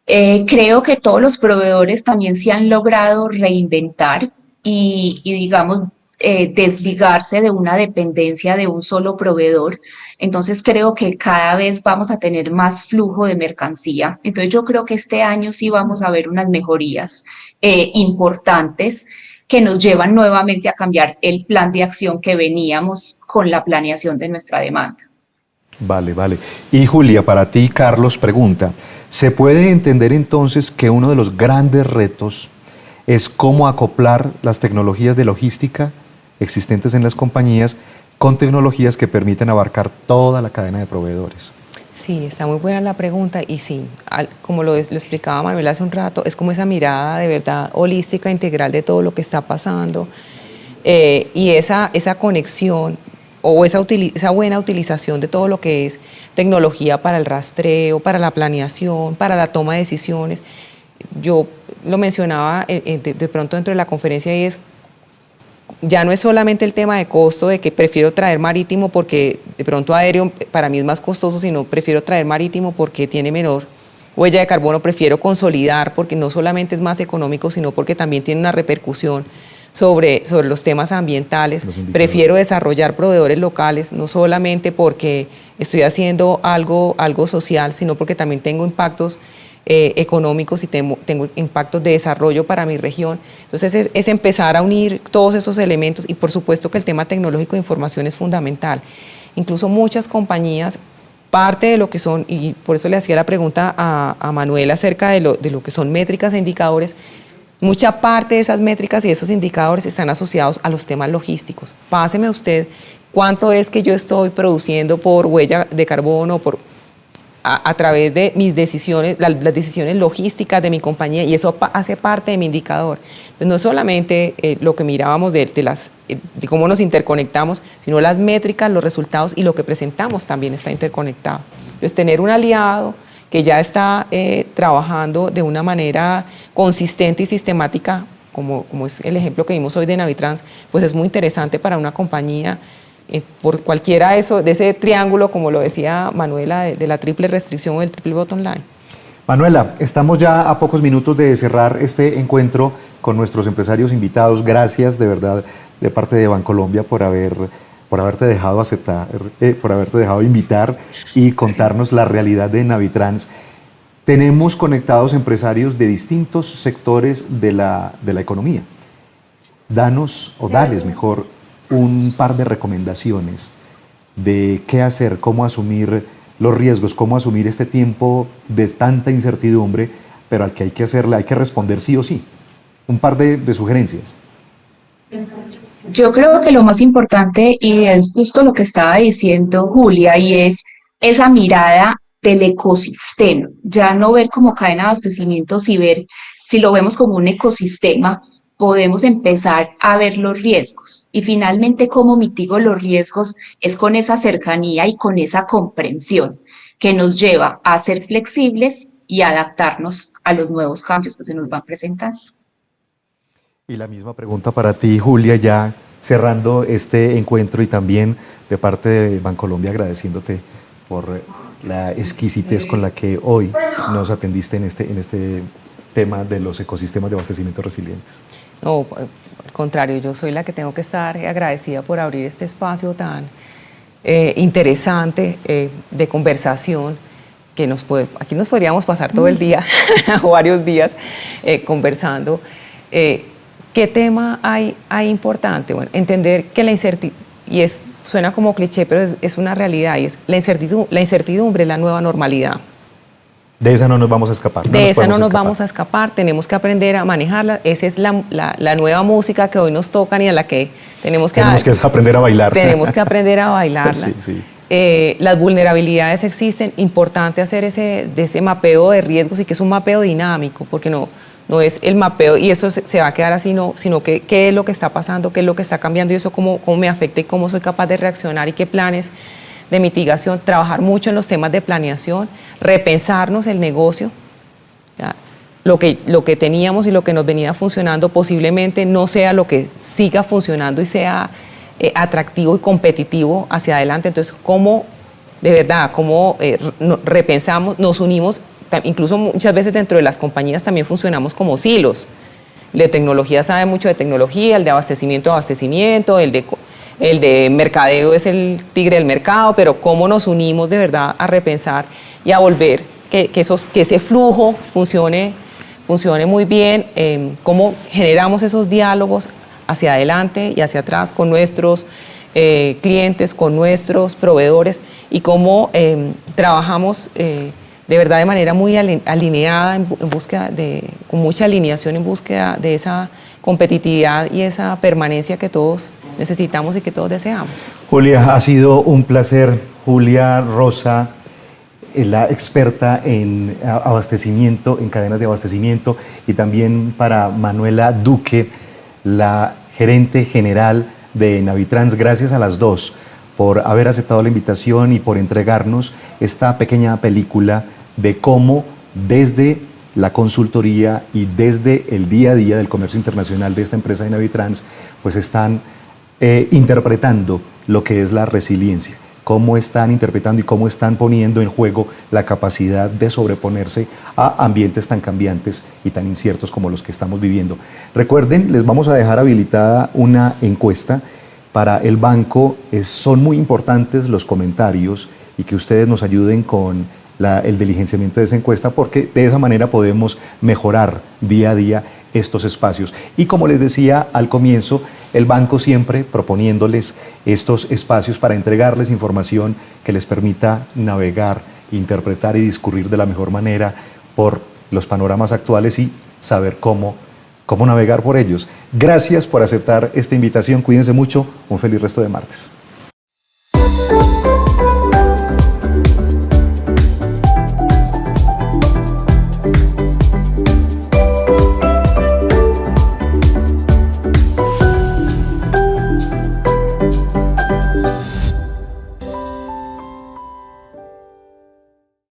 Creo que todos los proveedores también se han logrado reinventar y digamos, desligarse de una dependencia de un solo proveedor. Entonces creo que cada vez vamos a tener más flujo de mercancía. Entonces yo creo que este año sí vamos a ver unas mejorías importantes que nos llevan nuevamente a cambiar el plan de acción que veníamos con la planeación de nuestra demanda. Vale. Y Julia, para ti, Carlos pregunta, ¿se puede entender entonces que uno de los grandes retos es cómo acoplar las tecnologías de logística existentes en las compañías con tecnologías que permiten abarcar toda la cadena de proveedores? Sí, está muy buena la pregunta y sí, como lo explicaba Manuel hace un rato, es como esa mirada de verdad holística, integral de todo lo que está pasando y esa conexión o esa buena utilización de todo lo que es tecnología para el rastreo, para la planeación, para la toma de decisiones. Yo lo mencionaba de pronto dentro de la conferencia y es, ya no es solamente el tema de costo, de que prefiero traer marítimo porque de pronto aéreo para mí es más costoso, sino prefiero traer marítimo porque tiene menor huella de carbono, prefiero consolidar porque no solamente es más económico, sino porque también tiene una repercusión sobre los temas ambientales. Prefiero desarrollar proveedores locales, no solamente porque estoy haciendo algo social, sino porque también tengo impactos económicos y tengo impactos de desarrollo para mi región. Entonces es empezar a unir todos esos elementos y por supuesto que el tema tecnológico de información es fundamental. Incluso muchas compañías, parte de lo que son, y por eso le hacía la pregunta a Manuel acerca de lo que son métricas e indicadores, mucha parte de esas métricas y esos indicadores están asociados a los temas logísticos. Páseme usted cuánto es que yo estoy produciendo por huella de carbono, a través de mis decisiones, las decisiones logísticas de mi compañía, y eso hace parte de mi indicador. Entonces, no solamente lo que mirábamos de cómo nos interconectamos, sino las métricas, los resultados y lo que presentamos también está interconectado. Entonces, tener un aliado que ya está trabajando de una manera consistente y sistemática, como es el ejemplo que vimos hoy de Navitrans, pues es muy interesante para una compañía por cualquiera de ese triángulo, como lo decía Manuela, de la triple restricción o del triple bottom line. Manuela, estamos ya a pocos minutos de cerrar este encuentro con nuestros empresarios invitados. Gracias de verdad de parte de Bancolombia por haberte dejado invitar y contarnos la realidad de Navitrans. Tenemos conectados empresarios de distintos sectores de la economía. Danos, o dales mejor, un par de recomendaciones de qué hacer, cómo asumir los riesgos, cómo asumir este tiempo de tanta incertidumbre, pero al que hay que responder sí o sí. Un par de sugerencias. Yo creo que lo más importante, y es justo lo que estaba diciendo Julia, y es esa mirada del ecosistema, ya no ver como cadena de abastecimiento, si lo vemos como un ecosistema, podemos empezar a ver los riesgos. Y finalmente, cómo mitigo los riesgos es con esa cercanía y con esa comprensión que nos lleva a ser flexibles y adaptarnos a los nuevos cambios que se nos van presentando. Y la misma pregunta para ti, Julia, ya cerrando este encuentro y también de parte de Bancolombia agradeciéndote por la exquisitez con la que hoy nos atendiste en este tema de los ecosistemas de abastecimiento resilientes. No, al contrario, yo soy la que tengo que estar agradecida por abrir este espacio tan interesante de conversación, que aquí nos podríamos pasar todo el día o varios días conversando. ¿Qué tema hay importante? Bueno, entender que la incertidumbre, y suena como cliché, pero es una realidad, y es la incertidumbre es la nueva normalidad. De esa no nos vamos a escapar. De esa no nos vamos a escapar, tenemos que aprender a manejarla. Esa es la nueva música que hoy nos tocan y a la que tenemos que aprender a bailar. Tenemos que aprender a bailarla. Sí, sí. Las vulnerabilidades existen, importante hacer ese mapeo de riesgos, y que es un mapeo dinámico, porque no es el mapeo y eso se va a quedar así, sino que qué es lo que está pasando, qué es lo que está cambiando y eso cómo me afecta y cómo soy capaz de reaccionar y qué planes de mitigación, trabajar mucho en los temas de planeación, repensarnos el negocio, ¿ya? Lo que teníamos y lo que nos venía funcionando posiblemente no sea lo que siga funcionando y sea atractivo y competitivo hacia adelante. Entonces, ¿cómo repensamos, nos unimos? Incluso muchas veces dentro de las compañías también funcionamos como silos. El de tecnología sabe mucho de tecnología, el de abastecimiento, el de mercadeo es el tigre del mercado, pero cómo nos unimos de verdad a repensar y a volver que ese flujo funcione muy bien, cómo generamos esos diálogos hacia adelante y hacia atrás con nuestros clientes, con nuestros proveedores, y cómo trabajamos de verdad de manera muy alineada, en búsqueda con mucha alineación en búsqueda de esa competitividad y esa permanencia que todos necesitamos y que todos deseamos. Julia, ha sido un placer. Julia Rosa, la experta en abastecimiento, en cadenas de abastecimiento, y también para Manuela Duque, la gerente general de Navitrans. Gracias a las dos por haber aceptado la invitación y por entregarnos esta pequeña película de cómo desde la consultoría y desde el día a día del comercio internacional de esta empresa de Navitrans, pues están interpretando lo que es la resiliencia, cómo están interpretando y cómo están poniendo en juego la capacidad de sobreponerse a ambientes tan cambiantes y tan inciertos como los que estamos viviendo. Recuerden, les vamos a dejar habilitada una encuesta para el banco. Son muy importantes los comentarios y que ustedes nos ayuden con el diligenciamiento de esa encuesta, porque de esa manera podemos mejorar día a día estos espacios. Y como les decía al comienzo, el banco siempre proponiéndoles estos espacios para entregarles información que les permita navegar, interpretar y discurrir de la mejor manera por los panoramas actuales y saber cómo navegar por ellos. Gracias por aceptar esta invitación, cuídense mucho, un feliz resto de martes.